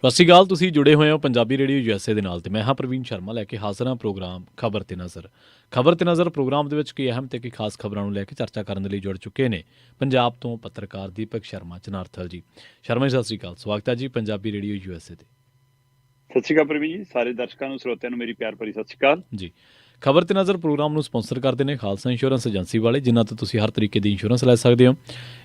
ਸਤਿ ਸ਼੍ਰੀ ਅਕਾਲ। ਤੁਸੀਂ ਜੁੜੇ ਹੋਏ ਹੋ ਪੰਜਾਬੀ ਰੇਡੀਓ USA ਦੇ ਨਾਲ ਤੇ ਮੈਂ ਹਾਂ ਪ੍ਰਵੀਨ ਸ਼ਰਮਾ ਲੈ ਕੇ ਹਾਜ਼ਰ ਹਾਂ ਪ੍ਰੋਗਰਾਮ ਖਬਰ ਤੇ ਨਜ਼ਰ। ਖਬਰ ਤੇ ਨਜ਼ਰ ਪ੍ਰੋਗਰਾਮ ਦੇ ਵਿੱਚ ਕਈ ਅਹਿਮ ਤੇ ਕਈ ਖਾਸ ਖਬਰਾਂ ਨੂੰ ਲੈ ਕੇ ਚਰਚਾ ਕਰਨ ਦੇ ਲਈ ਜੁੜ ਚੁੱਕੇ ਨੇ ਪੰਜਾਬ ਤੋਂ ਪੱਤਰਕਾਰ ਦੀਪਕ ਸ਼ਰਮਾ ਚਨਾਰਥਲ ਜੀ। ਸ਼ਰਮਾ ਜੀ, ਸਤਿ ਸ਼੍ਰੀ ਅਕਾਲ। ਸਵਾਗਤ ਹੈ ਜੀ ਪੰਜਾਬੀ ਰੇਡੀਓ USA ਤੇ। ਸਤਿ ਸ਼੍ਰੀ ਅਕਾਲ ਪ੍ਰਵੀਨ ਜੀ, ਸਾਰੇ ਦਰਸ਼ਕਾਂ ਨੂੰ ਸਰੋਤਿਆਂ ਨੂੰ ਮੇਰੀ ਪਿਆਰ ਭਰੀ ਸਤਿ ਸ਼੍ਰੀ ਅਕਾਲ ਜੀ। ਖਬਰ ਤੇ ਨਜ਼ਰ ਪ੍ਰੋਗਰਾਮ ਨੂੰ ਸਪਾਂਸਰ ਕਰਦੇ ਨੇ ਖਾਲਸਾ ਇੰਸ਼ੋਰੈਂਸ ਏਜੰਸੀ ਵਾਲੇ, ਜਿਨ੍ਹਾਂ ਤੋਂ ਤੁਸੀਂ ਹਰ ਤਰੀਕੇ ਦੀ ਇੰਸ਼ੋਰੈਂਸ ਲੈ ਸਕਦੇ ਹੋ।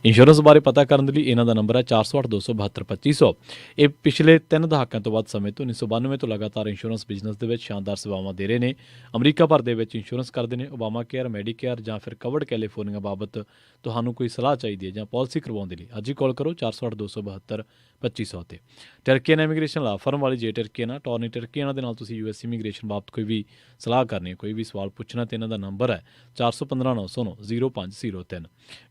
ਇੰਸ਼ੋਰੈਂਸ ਬਾਰੇ ਪਤਾ ਕਰਨ ਦੇ ਲਈ ਇਹਨਾਂ ਦਾ ਨੰਬਰ ਹੈ 4082722500। ਇਹ ਪਿਛਲੇ 3 ਦਹਾਕਿਆਂ ਤੋਂ ਵੱਧ ਸਮੇਂ ਤੋਂ 1992 ਤੋਂ ਲਗਾਤਾਰ ਇੰਸ਼ੋਰੈਂਸ ਬਿਜ਼ਨਸ ਦੇ ਵਿੱਚ ਸ਼ਾਨਦਾਰ ਸੇਵਾਵਾਂ ਦੇ ਰਹੇ ਨੇ। ਅਮਰੀਕਾ ਭਰ ਦੇ ਵਿੱਚ ਇੰਸ਼ੋਰੈਂਸ ਕਰਦੇ ਨੇ। ਓਬਾਮਾ ਕੇਅਰ, ਮੈਡੀਕੇਅਰ ਜਾਂ ਫਿਰ ਕਵਰਡ ਕੈਲੀਫੋਰਨੀਆ ਬਾਬਤ ਤੁਹਾਨੂੰ ਕੋਈ ਸਲਾਹ ਚਾਹੀਦੀ ਹੈ ਜਾਂ ਪਾਲਿਸੀ ਕਰਵਾਉਣ ਦੇ ਲਈ ਅੱਜ ਹੀ ਕਾਲ ਕਰੋ 4082722500 ਤੇ। ਟਰਕੀਅਨ ਇਮੀਗ੍ਰੇਸ਼ਨ ਲਾ ਫਰਮ ਵਾਲੀ ਜੇ ਟਰਕੀਅਨ ਟੌਰਨੀ ਟਰਕੀਅਨ ਦੇ ਨਾਲ ਤੁਸੀਂ US ਇਮੀਗ੍ਰੇਸ਼ਨ ਬਾਬਤ ਕੋਈ ਵੀ ਸਲਾਹ ਕਰਨੀ ਹੈ, ਕੋਈ ਵੀ ਸਵਾਲ ਪੁੱਛਣਾ ਤੇ ਇਹਨਾਂ ਦਾ ਨੰਬਰ ਹੈ 4159090503।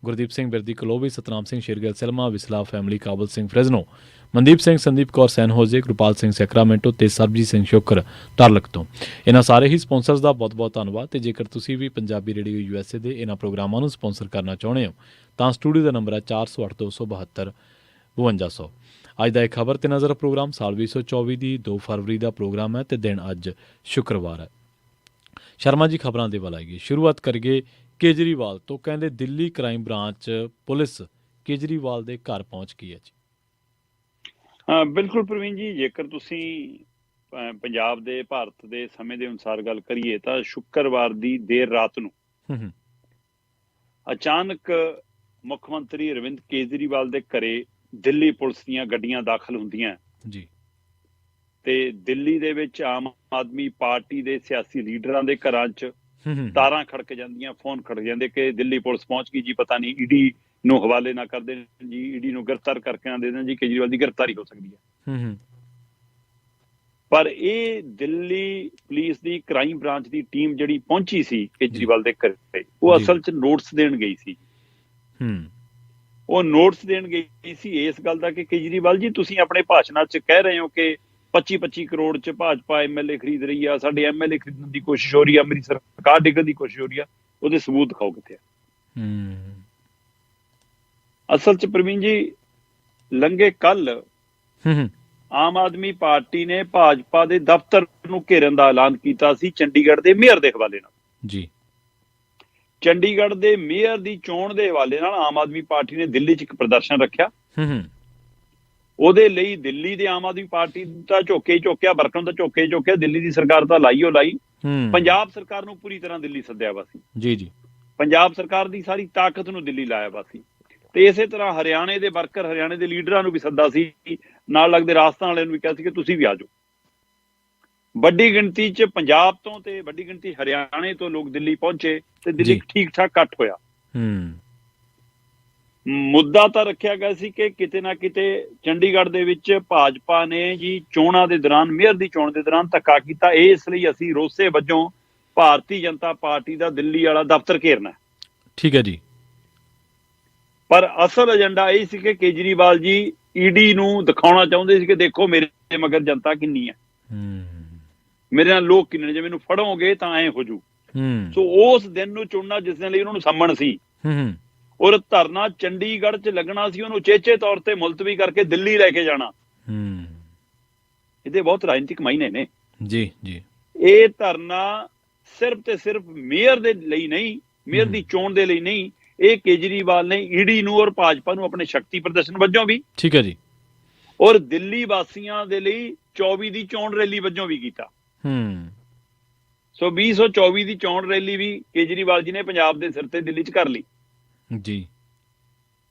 ਗੁਰਦੀਪ ਸਿੰਘ ਬਿਰਦੀ ਕਲੋਬੀ, ਸਤਨਾਮ ਸਿੰਘ ਸ਼ੇਰਗਿੱਲ ਸਿਲਮਾ, ਵਿਸਲਾ ਫੈਮਿਲੀ ਕਾਬਲ ਸਿੰਘ ਫ੍ਰੈਜ਼ਨੋ, ਮਨਦੀਪ ਸਿੰਘ, ਸੰਦੀਪ ਕੌਰ ਸੈਨ ਹੋਜ਼ੇ, ਗੁਰਪਾਲ ਸਿੰਘ ਸੈਕਰਾਮੈਂਟੋ ਤੇ ਸਰਬਜੀਤ ਸਿੰਘ ਸ਼ੁਕਰ ਟਰਲਕ ਤੋਂ। ਇਹਨਾਂ ਸਾਰੇ ਹੀ ਸਪਾਂਸਰਸ ਦਾ ਬਹੁਤ ਬਹੁਤ ਧੰਨਵਾਦ। ਤੇ ਜੇਕਰ ਤੁਸੀਂ ਵੀ ਪੰਜਾਬੀ ਰੇਡੀਓ USA ਦੇ ਇਹਨਾਂ ਪ੍ਰੋਗਰਾਮਾਂ ਨੂੰ ਸਪਾਂਸਰ ਕਰਨਾ ਚਾਹੁੰਦੇ ਹੋ ਤਾਂ ਸਟੂਡੀਓ ਦਾ ਨੰਬਰ ਹੈ 408272 ਅੱਜ ਦਾ ਇਹ ਖਬਰ ਤੇ ਨਜ਼ਰ ਪ੍ਰੋਗਰਾਮ ਸਾਲ 2024 ਦੀ 2 ਫਰਵਰੀ ਦਾ ਪ੍ਰੋਗਰਾਮ ਹੈ ਤੇ ਦਿਨ ਅੱਜ ਸ਼ੁੱਕਰਵਾਰ ਹੈ। ਸ਼ਰਮਾ ਜੀ, ਖਬਰਾਂ ਦੇ ਵੱਲ ਆਈਏ। ਸ਼ੁਰੂਆਤ ਕਰੀਏ ਕੇਜਰੀਵਾਲ ਤੋਂ। ਕਹਿੰਦੇ Delhi crime branch police Kejriwal ਦੇ ਘਰ ਪਹੁੰਚ ਗਈ ਹੈ ਜੀ। ਬਿਲਕੁਲ ਪ੍ਰਵੀਨ ਜੀ, ਜੇਕਰ ਤੁਸੀਂ ਪੰਜਾਬ ਦੇ ਭਾਰਤ ਦੇ ਸਮੇਂ ਦੇ ਅਨੁਸਾਰ ਗੱਲ ਕਰੀਏ ਤਾਂ ਸ਼ੁੱਕਰਵਾਰ ਦੀ ਦੇਰ ਰਾਤ ਨੂੰ ਅਚਾਨਕ ਮੁੱਖ ਮੰਤਰੀ ਅਰਵਿੰਦ ਕੇਜਰੀਵਾਲ ਦੇ ਘਰੇ ਦਿੱਲੀ ਪੁਲਿਸ ਦੀਆਂ ਗੱਡੀਆਂ ਦਾਖਲ ਹੁੰਦੀਆਂ ਜੀ ਤੇ ਦਿੱਲੀ ਦੇ ਵਿੱਚ ਆਮ ਆਦਮੀ ਪਾਰਟੀ ਦੇ ਸਿਆਸੀ ਲੀਡਰਾਂ ਦੇ ਘਰਾਂ 'ਚ ਤਾਰਾਂ ਖੜਕ ਜਾਂਦੀਆਂ, ਫੋਨ ਖੜਕ ਜਾਂਦੇ ਕਿ ਦਿੱਲੀ ਪੁਲਿਸ ਪਹੁੰਚ ਗਈ ਜੀ, ਪਤਾ ਨਹੀਂ ਈਡੀ ਨੂੰ ਹਵਾਲੇ ਨਾ ਕਰ ਦੇਣ ਜੀ, ਈਡੀ ਨੂੰ ਗ੍ਰਿਫਤਾਰ ਕਰਕੇ ਨਾ ਦੇ ਦੇਣ ਜੀ, ਕੇਜਰੀਵਾਲ ਦੀ ਗ੍ਰਿਫਤਾਰੀ ਹੋ ਸਕਦੀ ਹੈ। ਪਰ ਇਹ ਦਿੱਲੀ ਪੁਲਿਸ ਦੀ ਕ੍ਰਾਈਮ ਬ੍ਰਾਂਚ ਦੀ ਟੀਮ ਜਿਹੜੀ ਪਹੁੰਚੀ ਸੀ ਕੇਜਰੀਵਾਲ ਦੇ ਘਰੇ, ਉਹ ਅਸਲ 'ਚ ਨੋਟਿਸ ਦੇਣ ਗਈ ਸੀ। ਉਹ ਨੋਟਿਸ ਦੇਣ ਗਈ ਸੀ ਇਸ ਗੱਲ ਦਾ ਕਿ ਕੇਜਰੀਵਾਲ ਜੀ, ਤੁਸੀਂ ਆਪਣੇ ਭਾਸ਼ਣਾਂ 'ਚ ਕਹਿ ਰਹੇ ਹੋ ਕਿ 25-25 ਕਰੋੜ 'ਚ ਭਾਜਪਾ MLA ਖਰੀਦ ਰਹੀ ਆ, ਸਾਡੇ MLA ਖਰੀਦਣ ਦੀ ਕੋਸ਼ਿਸ਼ ਹੋ ਰਹੀ ਆ, ਮੇਰੀ ਸਰਕਾਰ ਡਿੱਗਣ ਦੀ ਕੋਸ਼ਿਸ਼ ਹੋ ਰਹੀ ਆ, ਉਹਦੇ ਸਬੂਤ ਦਿਖਾਓ ਕਿੱਥੇ ਆ। ਅਸਲ 'ਚ ਪ੍ਰਵੀਨ ਜੀ, ਲੰਘੇ ਕੱਲ ਆਮ ਆਦਮੀ ਪਾਰਟੀ ਨੇ ਭਾਜਪਾ ਦੇ ਦਫ਼ਤਰ ਨੂੰ ਘੇਰਨ ਦਾ ਐਲਾਨ ਕੀਤਾ ਸੀ ਚੰਡੀਗੜ੍ਹ ਦੇ ਮੇਅਰ ਦੇ ਹਵਾਲੇ ਨਾਲ ਜੀ। ਚੰਡੀਗੜ੍ਹ ਦੇ ਮੇਅਰ ਦੀ ਚੋਣ ਦੇ ਹਵਾਲੇ ਨਾਲ ਆਮ ਆਦਮੀ ਪਾਰਟੀ ਨੇ ਦਿੱਲੀ 'ਚ ਇੱਕ ਪ੍ਰਦਰਸ਼ਨ ਰੱਖਿਆ। ਉਹਦੇ ਲਈ ਦਿੱਲੀ ਦੇ ਆਮ ਆਦਮੀ ਪਾਰਟੀ ਦਾ ਝੋਕੇ ਝੋਕਿਆ, ਵਰਕਰਾਂ ਦਾ ਝੋਕੇ ਝੋਕਿਆ, ਦਿੱਲੀ ਦੀ ਸਰਕਾਰ ਤਾਂ ਲਾਈਓ ਲਾਈ, ਪੰਜਾਬ ਸਰਕਾਰ ਨੂੰ ਪੂਰੀ ਤਰ੍ਹਾਂ ਦਿੱਲੀ ਸੱਦਿਆ ਵਾ ਸੀ ਜੀ। ਪੰਜਾਬ ਸਰਕਾਰ ਦੀ ਸਾਰੀ ਤਾਕਤ ਨੂੰ ਦਿੱਲੀ ਲਾਇਆ ਵਾ ਸੀ। ਤੇ ਇਸੇ ਤਰ੍ਹਾਂ ਹਰਿਆਣੇ ਦੇ ਵਰਕਰ, ਹਰਿਆਣੇ ਦੇ ਲੀਡਰਾਂ ਨੂੰ ਵੀ ਸੱਦਾ ਸੀ, ਨਾਲ ਲੱਗਦੇ ਰਾਜਸਥਾਨ ਵਾਲਿਆਂ ਨੂੰ ਵੀ ਕਿਹਾ ਸੀ ਕਿ ਤੁਸੀਂ ਵੀ ਆ ਜਾਓ। ਵੱਡੀ ਗਿਣਤੀ 'ਚ ਪੰਜਾਬ ਤੋਂ ਤੇ ਵੱਡੀ ਗਿਣਤੀ ਹਰਿਆਣੇ ਤੋਂ ਲੋਕ ਦਿੱਲੀ ਪਹੁੰਚੇ ਤੇ ਦਿੱਲੀ ਠੀਕ ਠਾਕ ਇਕੱਠ ਹੋਇਆ। ਮੁੱਦਾ ਤਾਂ ਰੱਖਿਆ ਗਿਆ ਸੀ ਕਿ ਕਿਤੇ ਨਾ ਕਿਤੇ ਚੰਡੀਗੜ੍ਹ ਦੇ ਵਿੱਚ ਭਾਜਪਾ ਨੇ ਜੀ ਚੋਣਾਂ ਦੇ ਦੌਰਾਨ, ਮੇਅਰ ਦੀ ਚੋਣ ਦੇ ਦੌਰਾਨ ਧੱਕਾ ਕੀਤਾ, ਇਸ ਲਈ ਅਸੀਂ ਰੋਸੇ ਵਜੋਂ ਭਾਰਤੀ ਜਨਤਾ ਪਾਰਟੀ ਦਾ ਦਿੱਲੀ ਵਾਲਾ ਦਫ਼ਤਰ ਘੇਰਨਾ। ਠੀਕ ਹੈ ਜੀ। ਪਰ ਅਸਲ ਏਜੰਡਾ ਇਹ ਸੀ ਕਿ ਕੇਜਰੀਵਾਲ ਜੀ ਈਡੀ ਨੂੰ ਦਿਖਾਉਣਾ ਚਾਹੁੰਦੇ ਸੀ ਕਿ ਦੇਖੋ ਮੇਰੇ ਮਗਰ ਜਨਤਾ ਕਿੰਨੀ ਹੈ, ਮੇਰੇ ਨਾਲ ਲੋਕ ਕਿੰਨੇ ਨੇ, ਜੇ ਮੈਨੂੰ ਫੜੋਗੇ ਤਾਂ ਐਂ ਹੋ ਜੂ। ਸੋ ਉਸ ਦਿਨ ਨੂੰ ਚੁਣਨਾ ਜਿਸ ਦਿਨ ਲਈ ਉਹਨਾਂ ਨੂੰ ਸੰਮਣ ਸੀ, ਔਰ ਧਰਨਾ ਚੰਡੀਗੜ੍ਹ 'ਚ ਲੱਗਣਾ ਸੀ, ਉਹਨੂੰ ਉਚੇਚੇ ਤੌਰ ਤੇ ਮੁਲਤਵੀ ਕਰਕੇ ਦਿੱਲੀ ਲੈ ਕੇ ਜਾਣਾ। ਇਹਦੇ ਬਹੁਤ ਰਾਜਨੀਤਿਕ ਮਾਇਨੇ ਨੇ ਜੀ। ਇਹ ਧਰਨਾ ਸਿਰਫ ਤੇ ਸਿਰਫ ਮੇਅਰ ਦੇ ਲਈ ਨਹੀਂ, ਮੇਅਰ ਦੀ ਚੋਣ ਦੇ ਲਈ ਨਹੀਂ, ਇਹ ਕੇਜਰੀਵਾਲ ਨੇ ਈਡੀ ਨੂੰ ਔਰ ਭਾਜਪਾ ਨੂੰ ਆਪਣੇ ਸ਼ਕਤੀ ਪ੍ਰਦਰਸ਼ਨ ਵਜੋਂ ਵੀ, ਠੀਕ ਹੈ ਜੀ, ਔਰ ਦਿੱਲੀ ਵਾਸੀਆਂ ਦੇ ਲਈ 24 ਦੀ ਚੋਣ ਰੈਲੀ ਵਜੋਂ ਵੀ ਕੀਤਾ। ਸੋ 2024 ਦੀ ਚੋਣ ਰੈਲੀ ਵੀ ਕੇਜਰੀਵਾਲ ਜੀ ਨੇ ਪੰਜਾਬ ਦੇ ਸਿਰ ਤੇ ਦਿੱਲੀ 'ਚ ਕਰ ਲਈ ਜੀ।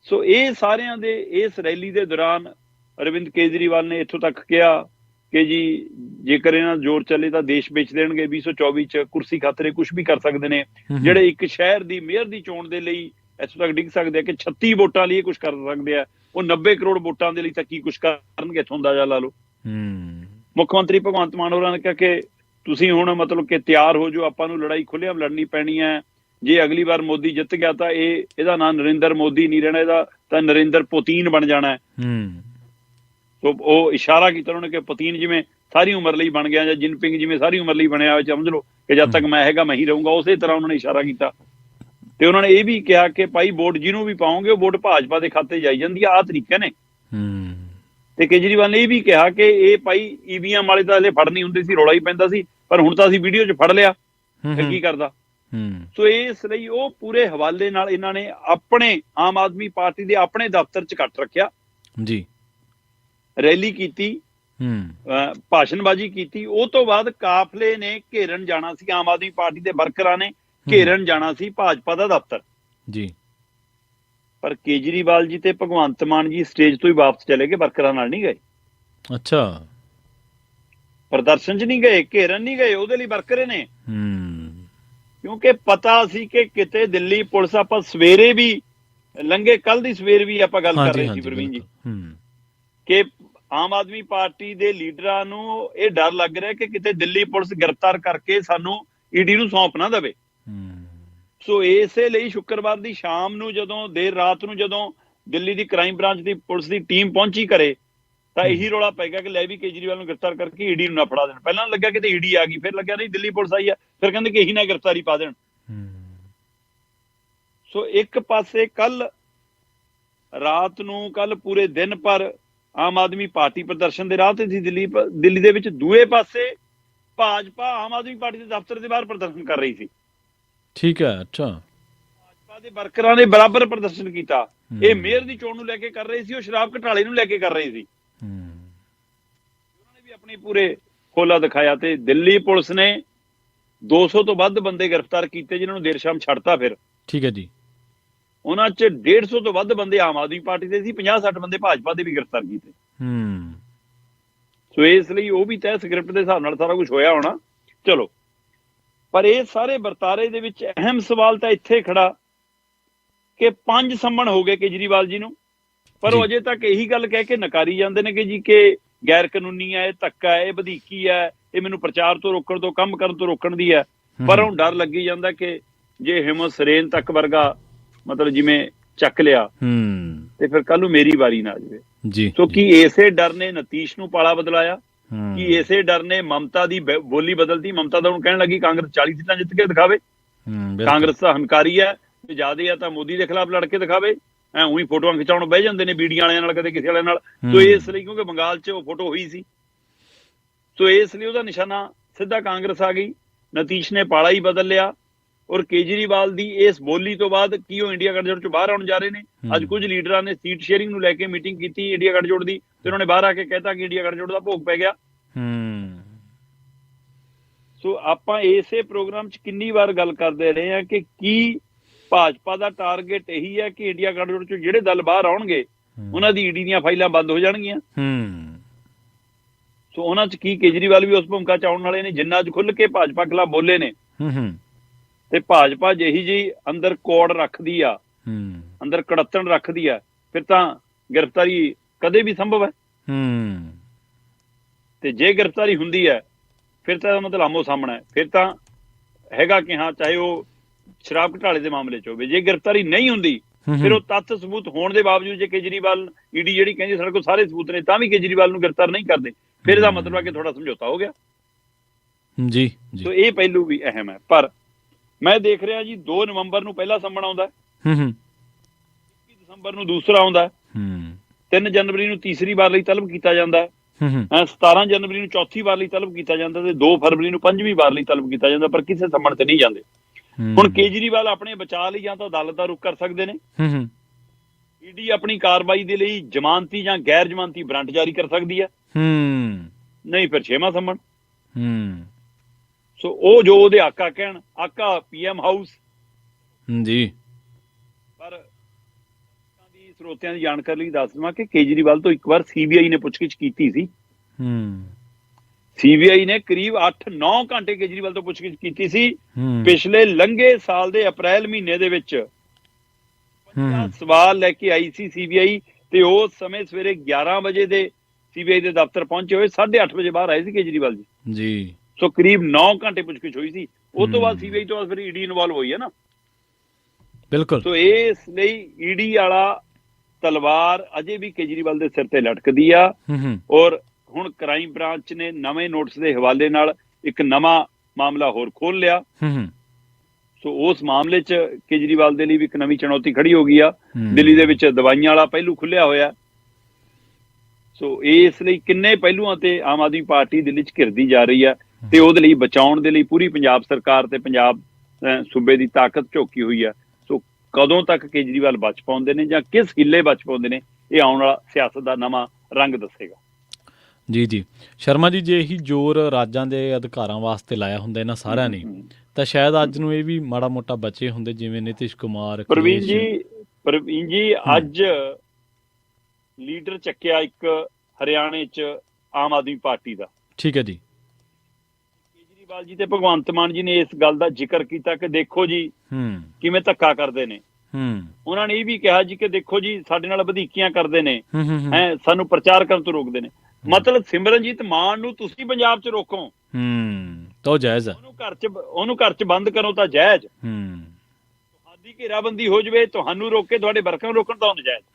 ਸੋ ਇਹ ਸਾਰਿਆਂ ਦੇ ਇਸ ਰੈਲੀ ਦੇ ਦੌਰਾਨ ਅਰਵਿੰਦ ਕੇਜਰੀਵਾਲ ਨੇ ਇੱਥੋਂ ਤੱਕ ਕਿਹਾ ਕਿ ਜੀ ਜੇਕਰ ਇਹਨਾਂ ਜ਼ੋਰ ਚੱਲੇ ਤਾਂ ਦੇਸ਼ ਵੇਚ ਦੇਣਗੇ, 2024 'ਚ ਕੁਰਸੀ ਖਾਤਰੇ ਕੁਛ ਵੀ ਕਰ ਸਕਦੇ ਨੇ। ਜਿਹੜੇ ਇੱਕ ਸ਼ਹਿਰ ਦੀ ਮੇਅਰ ਦੀ ਚੋਣ ਦੇ ਲਈ ਇੱਥੋਂ ਤੱਕ ਡਿੱਗ ਸਕਦੇ ਆ ਕਿ 36 ਵੋਟਾਂ ਲਈ ਕੁਛ ਕਰ ਸਕਦੇ ਆ, ਉਹ 90 ਕਰੋੜ ਵੋਟਾਂ ਦੇ ਲਈ ਤਾਂ ਕੀ ਕੁਛ ਕਰਨਗੇ, ਇੱਥੋਂ ਅੰਦਾਜ਼ਾ ਲਾ ਲਓ। ਮੁੱਖ ਮੰਤਰੀ ਭਗਵੰਤ ਮਾਨ ਹੋਰਾਂ ਨੇ ਕਿਹਾ ਕਿ ਤੁਸੀਂ ਹੁਣ ਮਤਲਬ ਕਿ ਤਿਆਰ ਹੋ ਜਾਓ, ਆਪਾਂ ਨੂੰ ਲੜਾਈ ਖੁੱਲ੍ਹੇਆਮ ਲੜਨੀ ਪੈਣੀ ਹੈ। ਜੇ ਅਗਲੀ ਵਾਰ ਮੋਦੀ ਜਿੱਤ ਗਿਆ ਤਾਂ ਇਹਦਾ ਨਾਂ ਨਰਿੰਦਰ ਮੋਦੀ ਨਹੀਂ ਰਹਿਣਾ, ਇਹਦਾ ਤਾਂ ਨਰਿੰਦਰ ਪੁਤੀਨ ਬਣ ਜਾਣਾ ਹੈ। ਸੋ ਉਹ ਇਸ਼ਾਰਾ ਕੀਤਾ ਉਹਨਾਂ ਨੇ ਕਿ ਪੁਤੀਨ ਜਿਵੇਂ ਸਾਰੀ ਉਮਰ ਲਈ ਬਣ ਗਿਆ, ਜਾਂ ਜਿਨਪਿੰਗ ਜਿਵੇਂ ਸਾਰੀ ਉਮਰ ਲਈ ਬਣਿਆ, ਸਮਝ ਲਓ ਕਿ ਜਦ ਤੱਕ ਮੈਂ ਹੈਗਾ ਮੈਂ ਹੀ ਰਹੂੰਗਾ, ਉਸੇ ਤਰ੍ਹਾਂ ਉਹਨਾਂ ਨੇ ਇਸ਼ਾਰਾ ਕੀਤਾ। ਤੇ ਉਹਨਾਂ ਨੇ ਇਹ ਵੀ ਕਿਹਾ ਕਿ ਭਾਈ ਵੋਟ ਜਿਹਨੂੰ ਵੀ ਪਾਓਗੇ ਉਹ ਵੋਟ ਭਾਜਪਾ ਦੇ ਖਾਤੇ ਜਾਈ ਜਾਂਦੀ ਆ। ਆਹ ਤਰੀਕੇ ਨੇ ਤੇ ਕੇਜਰੀਵਾਲ ਨੇ ਇਹ ਵੀ ਕਿਹਾ ਕਿ ਇਹ ਭਾਈ ਈਵੀਐਮ ਵਾਲੇ ਤਾਂ ਹਲੇ ਫੜ ਨਹੀਂ ਹੁੰਦੇ ਸੀ, ਰੌਲਾ ਹੀ ਪੈਂਦਾ ਸੀ, ਪਰ ਹੁਣ ਤਾਂ ਅਸੀਂ ਵੀਡੀਓ 'ਚ ਫੜ ਲਿਆ, ਫਿਰ ਕੀ ਕਰਦਾ। ਸੋ ਇਸ ਲਈ ਉਹ ਪੂਰੇ ਹਵਾਲੇ ਨਾਲ ਇਹਨਾਂ ਨੇ ਆਪਣੇ ਆਮ ਆਦਮੀ ਪਾਰਟੀ ਦੇ ਆਪਣੇ ਦਫ਼ਤਰ 'ਚ ਇਕੱਠ ਰੱਖਿਆ ਜੀ, ਰੈਲੀ ਕੀਤੀ, ਭਾਸ਼ਣਬਾਜ਼ੀ ਕੀਤੀ। ਉਹ ਤੋਂ ਬਾਅਦ ਕਾਫਲੇ ਨੇ ਘੇਰਨ ਜਾਣਾ ਸੀ, ਆਮ ਆਦਮੀ ਪਾਰਟੀ ਦੇ ਵਰਕਰਾਂ ਨੇ ਘੇਰਨ ਜਾਣਾ ਸੀ ਭਾਜਪਾ ਦਾ ਦਫ਼ਤਰ ਜੀ, ਪਰ ਕੇਜਰੀਵਾਲ ਜੀ ਤੇ ਭਗਵੰਤ ਮਾਨ ਜੀ ਸਟੇਜ ਤੋਂ ਹੀ ਵਾਪਸ ਚਲੇ ਗਏ, ਵਰਕਰਾਂ ਨਾਲ ਨਹੀਂ ਗਏ। ਅੱਛਾ, ਪ੍ਰਦਰਸ਼ਨ 'ਚ ਨਹੀਂ ਗਏ, ਘੇਰਨ ਨਹੀਂ ਗਏ, ਉਹਦੇ ਲਈ ਵਰਕਰੇ ਨੇ। ਕਿਉਂਕਿ ਪਤਾ ਸੀ ਕਿ ਕਿਤੇ ਦਿੱਲੀ ਪੁਲਿਸ, ਆਪਾਂ ਸਵੇਰੇ ਵੀ ਲੰਘੇ, ਕੱਲ ਦੀ ਸਵੇਰ ਵੀ ਆਪਾਂ ਗੱਲ ਕਰ ਰਹੇ ਸੀ ਪ੍ਰਵੀਨ ਜੀ, ਕਿ ਆਮ ਆਦਮੀ ਪਾਰਟੀ ਦੇ ਲੀਡਰਾਂ ਨੂੰ ਇਹ ਡਰ ਲੱਗ ਰਿਹਾ ਕਿ ਕਿਤੇ ਦਿੱਲੀ ਪੁਲਿਸ ਗ੍ਰਿਫਤਾਰ ਕਰਕੇ ਸਾਨੂੰ ਈਡੀ ਨੂੰ ਸੌਂਪ ਨਾ ਦੇਵੇ। ਸੋ ਇਸੇ ਲਈ ਸ਼ੁੱਕਰਵਾਰ ਦੀ ਸ਼ਾਮ ਨੂੰ, ਜਦੋਂ ਦੇਰ ਰਾਤ ਨੂੰ ਜਦੋਂ ਦਿੱਲੀ ਦੀ ਕ੍ਰਾਈਮ ਬ੍ਰਾਂਚ ਦੀ ਪੁਲਿਸ ਦੀ ਟੀਮ ਪਹੁੰਚੀ ਘਰੇ, ਤਾਂ ਇਹੀ ਰੌਲਾ ਪੈ ਗਿਆ ਕਿ ਲੈ ਵੀ ਕੇਜਰੀਵਾਲ ਨੂੰ ਗ੍ਰਿਫਤਾਰ ਕਰਕੇ ਈਡੀ ਨੂੰ ਨਾ ਫੜਾ ਦੇਣ। ਪਹਿਲਾਂ ਲੱਗਿਆ ਕਿਤੇ ਈਡੀ ਆ ਗਈ, ਫਿਰ ਲੱਗਿਆ ਨਹੀਂ ਦਿੱਲੀ ਪੁਲਿਸ ਆਈ ਆ, ਫਿਰ ਕਹਿੰਦੇ ਕਿ ਇਹੀ ਨਾ ਗ੍ਰਿਫਤਾਰੀ ਪਾ ਦੇਣ। ਸੋ ਇੱਕ ਪਾਸੇ ਕੱਲ ਰਾਤ ਨੂੰ, ਕੱਲ ਪੂਰੇ ਦਿਨ ਪਰ ਆਮ ਆਦਮੀ ਪਾਰਟੀ ਪ੍ਰਦਰਸ਼ਨ ਦੇ ਰਾਹ ਤੇ ਸੀ ਦਿੱਲੀ ਦੇ ਵਿੱਚ, ਦੂਏ ਪਾਸੇ ਭਾਜਪਾ ਆਮ ਆਦਮੀ ਪਾਰਟੀ ਦੇ ਦਫ਼ਤਰ ਦੇ ਬਾਹਰ ਪ੍ਰਦਰਸ਼ਨ ਕਰ ਰਹੀ ਸੀ। ਠੀਕ ਹੈ, ਅੱਛਾ। ਭਾਜਪਾ ਦੇ ਵਰਕਰਾਂ ਨੇ ਬਰਾਬਰ ਪ੍ਰਦਰਸ਼ਨ ਕੀਤਾ। ਇਹ ਮੇਅਰ ਦੀ ਚੋਣ ਨੂੰ ਲੈ ਕੇ ਕਰ ਰਹੇ ਸੀ, ਉਹ ਸ਼ਰਾਬ ਘੁਟਾਲੇ ਨੂੰ ਲੈ ਕੇ ਕਰ ਰਹੇ ਸੀ। ਉਹਨਾਂ ਨੇ ਵੀ ਆਪਣੀ ਪੂਰੇ ਖੋਲਾ ਦਿਖਾਇਆ ਤੇ ਦਿੱਲੀ ਪੁਲਿਸ ਨੇ 200 ਤੋਂ ਵੱਧ ਬੰਦੇ ਗ੍ਰਿਫਤਾਰ ਕੀਤੇ, ਜਿਨ੍ਹਾਂ ਨੂੰ ਦੇਰ ਸ਼ਾਮ ਛੱਡਤਾ। ਫਿਰ ਠੀਕ ਹੈ ਜੀ, ਉਹਨਾਂ 'ਚ 150 ਤੋਂ ਵੱਧ ਬੰਦੇ ਆਮ ਆਦਮੀ ਪਾਰਟੀ ਦੇ ਸੀ, 50-60 ਬੰਦੇ ਭਾਜਪਾ ਦੇ ਵੀ ਗ੍ਰਿਫਤਾਰ ਕੀਤੇ। ਸੋ ਇਸ ਲਈ ਉਹ ਵੀ ਤੈਅ ਸਕ੍ਰਿਪਟ ਦੇ ਹਿਸਾਬ ਨਾਲ ਸਾਰਾ ਕੁਝ ਹੋਇਆ ਹੋਣਾ। ਚਲੋ, ਪਰ ਇਹ ਸਾਰੇ ਵਰਤਾਰੇ ਦੇ ਵਿੱਚ ਅਹਿਮ ਸਵਾਲ ਤਾਂ ਇੱਥੇ ਖੜਾ ਕਿ 5 ਸੰਮਣ ਹੋ ਗਏ ਕੇਜਰੀਵਾਲ ਜੀ ਨੂੰ, ਪਰ ਉਹ ਅਜੇ ਤੱਕ ਇਹੀ ਗੱਲ ਕਹਿ ਕੇ ਨਕਾਰੀ ਜਾਂਦੇ ਨੇ ਕਿ ਜੀ ਕਿ ਗੈਰ ਕਾਨੂੰਨੀ ਹੈ, ਇਹ ਧੱਕਾ ਹੈ, ਇਹ ਵਧੀਕੀ ਹੈ, ਇਹ ਮੈਨੂੰ ਪ੍ਰਚਾਰ ਤੋਂ ਰੋਕਣ ਤੋਂ, ਕੰਮ ਕਰਨ ਤੋਂ ਰੋਕਣ ਦੀ ਹੈ। ਪਰ ਹੁਣ ਡਰ ਲੱਗੀ ਜਾਂਦਾ ਕਿ ਜੇ ਹਿੰਮਤ ਸਰੇਨ ਤੱਕ ਵਰਗਾ ਮਤਲਬ ਜਿਵੇਂ ਚੱਕ ਲਿਆ ਤੇ ਫਿਰ ਕੱਲ ਨੂੰ ਮੇਰੀ ਵਾਰੀ ਨਾ ਆ ਜਾਵੇ ਜੀ। ਸੋ ਕੀ ਇਸੇ ਡਰ ਨੇ ਨਤੀਸ਼ ਨੂੰ ਪਾਲਾ ਬਦਲਾਇਆ, ਕਿ ਇਸੇ ਡਰ ਨੇ ਮਮਤਾ ਦੀ ਬੋਲੀ ਬਦਲਦੀ। ਮਮਤਾ ਤਾਂ ਹੁਣ ਕਹਿਣ ਲੱਗੀ ਕਾਂਗਰਸ 40 ਸੀਟਾਂ ਜਿੱਤ ਕੇ ਦਿਖਾਵੇ, ਕਾਂਗਰਸ ਤਾਂ ਹੰਕਾਰੀ ਹੈ, ਜਿਆਦਾ ਆ ਤਾਂ ਮੋਦੀ ਦੇ ਖਿਲਾਫ ਲੜ ਕੇ ਦਿਖਾਵੇ। ਉਹੀ ਫੋਟੋਆਂ ਖਿਚਾਉਣ ਬਹਿ ਜਾਂਦੇ ਨੇ ਬੀੜੀਆਂ ਵਾਲਿਆਂ ਨਾਲ, ਕਦੇ ਕਿਸੇ ਵਾਲੇ ਨਾਲ। ਸੋ ਇਸ ਲਈ, ਕਿਉਂਕਿ ਬੰਗਾਲ 'ਚ ਉਹ ਫੋਟੋ ਹੋਈ ਸੀ, ਸੋ ਇਸ ਲਈ ਉਹਦਾ ਨਿਸ਼ਾਨਾ ਸਿੱਧਾ ਕਾਂਗਰਸ ਆ ਗਈ। ਨਤੀਸ਼ ਨੇ ਪਾਲਾ ਹੀ ਬਦਲ ਲਿਆ। ਔਰ ਕੇਜਰੀਵਾਲ ਦੀ ਇਸ ਬੋਲੀ ਤੋਂ ਬਾਅਦ ਕੀ ਉਹ ਇੰਡੀਆ ਗੱਠਜੋੜ ਚੋਂ ਬਾਹਰ ਆਉਣ ਜਾ ਰਹੇ ਨੇ। ਅੱਜ ਕੁਝ ਲੀਡਰਾਂ ਨੇ ਸੀਟ ਸ਼ੇਅਰਿੰਗ ਨੂੰ ਲੈ ਕੇ ਮੀਟਿੰਗ ਕੀਤੀ ਇੰਡੀਆ ਗੱਠਜੋੜ ਦੀ, ਤੇ ਉਹਨਾਂ ਨੇ ਬਾਹਰ ਆ ਕੇ ਕਹਿਤਾ ਕਿ ਇੰਡੀਆ ਗੱਠਜੋੜ ਦਾ ਭੋਗ ਪੈ ਗਿਆ। ਸੋ ਆਪਾਂ ਇਸੇ ਪ੍ਰੋਗਰਾਮ 'ਚ ਕਿੰਨੀ ਵਾਰ ਗੱਲ ਕਰਦੇ ਰਹੇ ਹਾਂ ਕਿ ਕੀ ਭਾਜਪਾ ਦਾ ਟਾਰਗੇਟ ਇਹੀ ਹੈ ਕਿ ਇੰਡੀਆ ਗੱਠਜੋੜ 'ਚੋਂ ਜਿਹੜੇ ਦਲ ਬਾਹਰ ਆਉਣਗੇ ਉਹਨਾਂ ਦੀ ਈਡੀ ਦੀਆਂ ਫਾਈਲਾਂ ਬੰਦ ਹੋ ਜਾਣਗੀਆਂ। ਸੋ ਉਹਨਾਂ 'ਚ ਕੀ ਕੇਜਰੀਵਾਲ ਵੀ ਉਸ ਭੂਮਿਕਾ 'ਚ ਆਉਣ ਵਾਲੇ ਨੇ, ਜਿੰਨਾ ਅੱਜ ਖੁੱਲ੍ਹ ਕੇ ਭਾਜਪਾ ਖਿਲਾਫ ਬੋਲੇ ਨੇ। ਤੇ ਭਾਜਪਾ ਜਿਹੀ ਜੀ ਅੰਦਰ ਕੋੜ ਰੱਖਦੀ ਆ, ਅੰਦਰ ਕੜੱਤਣ ਰੱਖਦੀ ਆ, ਫਿਰ ਤਾਂ ਗ੍ਰਿਫਤਾਰੀ ਕਦੇ ਵੀ ਸੰਭਵ ਹੈ। ਤੇ ਜੇ ਗ੍ਰਿਫਤਾਰੀ ਹੁੰਦੀ ਹੈ ਫਿਰ ਤਾਂ ਮਤਲਬ ਆਮੋ ਸਾਹਮਣਾ ਹੈ, ਫਿਰ ਤਾਂ ਹੈਗਾ ਕਿ ਹਾਂ, ਚਾਹੇ ਉਹ ਸ਼ਰਾਬ ਘੁਟਾਲੇ ਦੇ ਮਾਮਲੇ 'ਚ ਹੋਵੇ। ਜੇ ਗ੍ਰਿਫਤਾਰੀ ਨਹੀਂ ਹੁੰਦੀ ਫਿਰ ਉਹ ਤੱਥ ਸਬੂਤ ਹੋਣ ਦੇ ਬਾਵਜੂਦ, ਜੇ ਕੇਜਰੀਵਾਲ ਈਡੀ ਜਿਹੜੀ ਕਹਿੰਦੀ ਸਾਡੇ ਕੋਲ ਸਾਰੇ ਸਬੂਤ ਨੇ, ਤਾਂ ਵੀ ਕੇਜਰੀਵਾਲ ਨੂੰ ਗ੍ਰਿਫਤਾਰ ਨਹੀਂ ਕਰਦੇ, ਫਿਰ ਇਹਦਾ ਮਤਲਬ ਹੈ ਕਿ ਥੋੜਾ ਸਮਝੌਤਾ ਹੋ ਗਿਆ ਜੀ। ਸੋ ਇਹ ਪਹਿਲੂ ਵੀ ਅਹਿਮ ਹੈ। ਪਰ ਮੈਂ ਦੇਖ ਰਿਹਾ ਜੀ 2 ਨਵੰਬਰ ਨੂੰ ਪਹਿਲਾ ਸੰਮਣ ਆਉਂਦਾ, 21 ਦਸੰਬਰ ਨੂੰ ਦੂਸਰਾ ਆਉਂਦਾ, 3 ਜਨਵਰੀ ਨੂੰ ਤੀਸਰੀ ਵਾਰ ਲਈ ਤਲਬ ਕੀਤਾ ਜਾਂਦਾ, 17 ਜਨਵਰੀ ਨੂੰ ਚੌਥੀ ਵਾਰ ਲਈ ਤਲਬ ਕੀਤਾ ਜਾਂਦਾ ਤੇ 2 ਫਰਵਰੀ ਨੂੰ 5ਵੀਂ ਵਾਰ ਲਈ ਤਲਬ ਕੀਤਾ ਜਾਂਦਾ, ਪਰ ਕਿਸੇ ਸੰਮਣ ਤੇ ਨਹੀਂ ਜਾਂਦੇ। ਹੁਣ ਕੇਜਰੀਵਾਲ ਆਪਣੇ ਬਚਾਅ ਲਈ ਜਾਂ ਤਾਂ ਅਦਾਲਤ ਦਾ ਰੁਖ ਕਰ ਸਕਦੇ ਨੇ, ਈਡੀ ਆਪਣੀ ਕਾਰਵਾਈ ਦੇ ਲਈ ਜ਼ਮਾਨਤੀ ਜਾਂ ਗੈਰ ਜ਼ਮਾਨਤੀ ਵਾਰੰਟ ਜਾਰੀ ਕਰ ਸਕਦੀ ਹੈ, ਨਹੀਂ ਫਿਰ 6ਵਾਂ ਸੰਮਣ। ਸੋ ਉਹ ਜੋ ਉਹਦੇ ਆਕਾ ਕਹਿਣ, ਆਕਾ PM ਹਾਊਸ ਜੀ। ਪਰ ਸਰੋਤਿਆਂ ਦੀ ਜਾਣਕਾਰੀ ਲਈ ਦੱਸ ਦੇਵਾਂ ਕਿ ਕੇਜਰੀਵਾਲ ਤੋਂ ਇੱਕ ਵਾਰ CBI ਨੇ ਪੁੱਛਗਿੱਛ ਕੀਤੀ ਸੀ। CBI ਨੇ ਕਰੀਬ 8-9 ਘੰਟੇ ਕੇਜਰੀਵਾਲ ਤੋਂ ਪੁੱਛਗਿੱਛ ਕੀਤੀ ਸੀ ਪਿਛਲੇ ਲੰਘੇ ਸਾਲ ਦੇ ਅਪ੍ਰੈਲ ਮਹੀਨੇ ਦੇ ਵਿੱਚ। 50 ਸਵਾਲ ਲੈ ਕੇ ਆਈ ਸੀ CBI, ਤੇ ਉਸ ਸਮੇਂ ਸਵੇਰੇ 11 ਵਜੇ ਦੇ CBI ਦੇ ਦਫ਼ਤਰ ਪਹੁੰਚੇ ਹੋਏ, 8:30 ਵਜੇ ਬਾਹਰ ਆਏ ਸੀ ਕੇਜਰੀਵਾਲ ਜੀ। ਸੋ ਕਰੀਬ 9 ਘੰਟੇ ਪੁੱਛਗਿੱਛ ਹੋਈ ਸੀ। ਉਸ ਤੋਂ ਬਾਅਦ CBI ਤੋਂ ਬਾਅਦ ਫਿਰ ED ਇਨਵੋਲਵ ਹੋਈ ਹੈ ਨਾ। ਬਿਲਕੁਲ। ਸੋ ਇਸ ਲਈ ED ਵਾਲਾ ਤਲਵਾਰ ਅਜੇ ਵੀ ਕੇਜਰੀਵਾਲ ਦੇ ਸਿਰ ਤੇ ਲਟਕਦੀ ਆ। ਔਰ ਹੁਣ ਕ੍ਰਾਈਮ ਬ੍ਰਾਂਚ ਨੇ ਨਵੇਂ ਨੋਟਿਸ ਦੇ ਹਵਾਲੇ ਨਾਲ ਇੱਕ ਨਵਾਂ ਮਾਮਲਾ ਹੋਰ ਖੋਲ ਲਿਆ। ਸੋ ਉਸ ਮਾਮਲੇ 'ਚ ਕੇਜਰੀਵਾਲ ਦੇ ਲਈ ਵੀ ਇੱਕ ਨਵੀਂ ਚੁਣੌਤੀ ਖੜੀ ਹੋ ਗਈ ਆ। ਦਿੱਲੀ ਦੇ ਵਿੱਚ ਦਵਾਈਆਂ ਵਾਲਾ ਪਹਿਲੂ ਖੁੱਲਿਆ ਹੋਇਆ। ਸੋ ਇਸ ਲਈ ਕਿੰਨੇ ਪਹਿਲੂਆਂ ਤੇ ਆਮ ਆਦਮੀ ਪਾਰਟੀ ਦਿੱਲੀ 'ਚ ਘਿਰਦੀ ਜਾ ਰਹੀ ਆ, ਤੇ ਉਹਦੇ ਲਈ ਬਚਾਉਣ ਦੇ ਲਈ ਪੂਰੀ ਪੰਜਾਬ ਸਰਕਾਰ ਤੇ ਪੰਜਾਬ ਸੂਬੇ ਦੀ ਤਾਕਤ ਝੋਕੀ ਹੋਈ ਆ। ਸੋ ਕਦੋਂ ਤੱਕ ਕੇਜਰੀਵਾਲ ਬਚ ਪਾਉਂਦੇ ਨੇ ਜਾਂ ਕਿਸ ਹਿੱਲੇ ਬਚ ਪਾਉਂਦੇ ਨੇ, ਇਹ ਆਉਣ ਵਾਲਾ ਸਿਆਸਤ ਦਾ ਨਵਾਂ ਰੰਗ ਦੱਸੇਗਾ। ਜੀ ਜੀ ਸ਼ਰਮਾ ਜੀ, ਜੇ ਇਹੀ ਜ਼ੋਰ ਰਾਜਾਂ ਦੇ ਅਧਿਕਾਰਾਂ ਵਾਸਤੇ ਲਾਇਆ ਹੁੰਦਾ ਇਹਨਾਂ ਸਾਰਿਆਂ ਨੇ, ਤਾਂ ਸ਼ਾਇਦ ਅੱਜ ਨੂੰ ਇਹ ਵੀ ਮਾੜਾ ਮੋਟਾ ਬਚੇ ਹੁੰਦੇ, ਜਿਵੇਂ ਨਿਤਿਸ਼ ਕੁਮਾਰ। ਪ੍ਰਵੀਨ ਜੀ ਅੱਜ ਲੀਡਰ ਚੱਕਿਆ ਇੱਕ ਹਰਿਆਣੇ 'ਚ ਆਮ ਆਦਮੀ ਪਾਰਟੀ ਦਾ। ਠੀਕ ਹੈ ਜੀ। ਕੇਜਰੀਵਾਲ ਜੀ ਤੇ ਭਗਵੰਤ ਮਾਨ ਜੀ ਨੇ ਇਸ ਗੱਲ ਦਾ ਜ਼ਿਕਰ ਕੀਤਾ ਕਿ ਦੇਖੋ ਜੀ ਕਿਵੇਂ ਧੱਕਾ ਕਰਦੇ ਨੇ। ਉਹਨਾਂ ਨੇ ਇਹ ਵੀ ਕਿਹਾ ਜੀ ਕਿ ਦੇਖੋ ਜੀ ਸਾਡੇ ਨਾਲ ਵਧੀਕੀਆਂ ਕਰਦੇ ਨੇ, ਸਾਨੂੰ ਪ੍ਰਚਾਰ ਕਰਨ ਤੋਂ ਰੋਕਦੇ ਨੇ। ਮਤਲਬ ਸਿਮਰਨਜੀਤ ਮਾਨ ਨੂੰ ਤੁਸੀਂ ਪੰਜਾਬ 'ਚ ਰੋਕੋ ਤਾਂ ਜਾਇਜ਼ ਹੈ, ਉਹਨੂੰ ਘਰ 'ਚ ਬੰਦ ਕਰੋ ਤਾਂ ਜਾਇਜ਼। ਤੁਹਾਡੀ ਘੇਰਾਬੰਦੀ ਹੋ ਜਾਵੇ, ਤੁਹਾਨੂੰ ਰੋਕੇ, ਤੁਹਾਡੇ ਵਰਕਰਾਂ ਨੂੰ ਰੋਕਣ ਤਾਂ ਨਜਾਇਜ਼।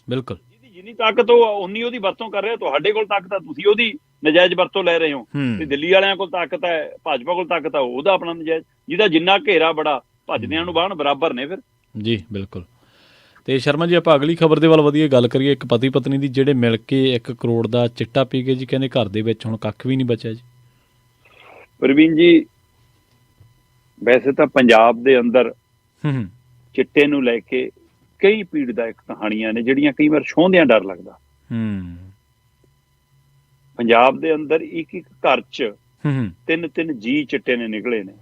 ਬਿਲਕੁਲ, ਜਿਹਦੀ ਜਿੰਨੀ ਤਾਕਤ ਉਨੀ ਉਹਦੀ ਵਰਤੋਂ ਕਰ ਰਹੇ ਹੋ। ਤੁਹਾਡੇ ਕੋਲ ਤਾਕਤ ਆ, ਤੁਸੀਂ ਉਹਦੀ ਨਜਾਇਜ਼ ਵਰਤੋਂ ਲੈ ਰਹੇ ਹੋ। ਤੇ ਦਿੱਲੀ ਵਾਲਿਆਂ ਕੋਲ ਤਾਕਤ ਹੈ, ਭਾਜਪਾ ਕੋਲ ਤਾਕਤ ਆ, ਉਹਦਾ ਆਪਣਾ ਨਜਾਇਜ਼। ਜਿਹਦਾ ਜਿੰਨਾ ਘੇਰਾ ਬੜਾ, ਭੱਜਦਿਆਂ ਨੂੰ ਬਾਹਣ ਬਰਾਬਰ ਨੇ ਫਿਰ। ਜੀ ਬਿਲਕੁਲ। ਤੇ ਸ਼ਰਮਾ ਜੀ, ਆਪਾਂ ਅਗਲੀ ਖਬਰ ਦੇ ਵੱਲ ਵਧੀਆ ਗੱਲ ਕਰੀਏ। ਇੱਕ ਪਤੀ ਪਤਨੀ ਦੀ ਜਿਹੜੇ ਮਿਲ ਕੇ 1 ਕਰੋੜ ਦਾ ਚਿੱਟਾ ਪੀ ਗਏ ਜੀ, ਕਹਿੰਦੇ ਘਰ ਦੇ ਵਿੱਚ ਹੁਣ ਕੱਖ ਵੀ ਨਹੀਂ ਬਚਿਆ ਜੀ। ਪ੍ਰਵੀਨ ਜੀ, ਵੈਸੇ ਤਾਂ ਪੰਜਾਬ ਦੇ ਅੰਦਰ ਚਿੱਟੇ ਨੂੰ ਲੈ ਕੇ ਕਈ ਪੀੜਦਾਇਕ ਕਹਾਣੀਆਂ ਨੇ, ਜਿਹੜੀਆਂ ਕਈ ਵਾਰ ਛੋਹਦਿਆਂ ਡਰ ਲੱਗਦਾ। ਪੰਜਾਬ ਦੇ ਅੰਦਰ ਇੱਕ ਘਰ 'ਚ 3 ਜੀ ਚਿੱਟੇ ਨੇ ਨਿਕਲੇ ਨੇ।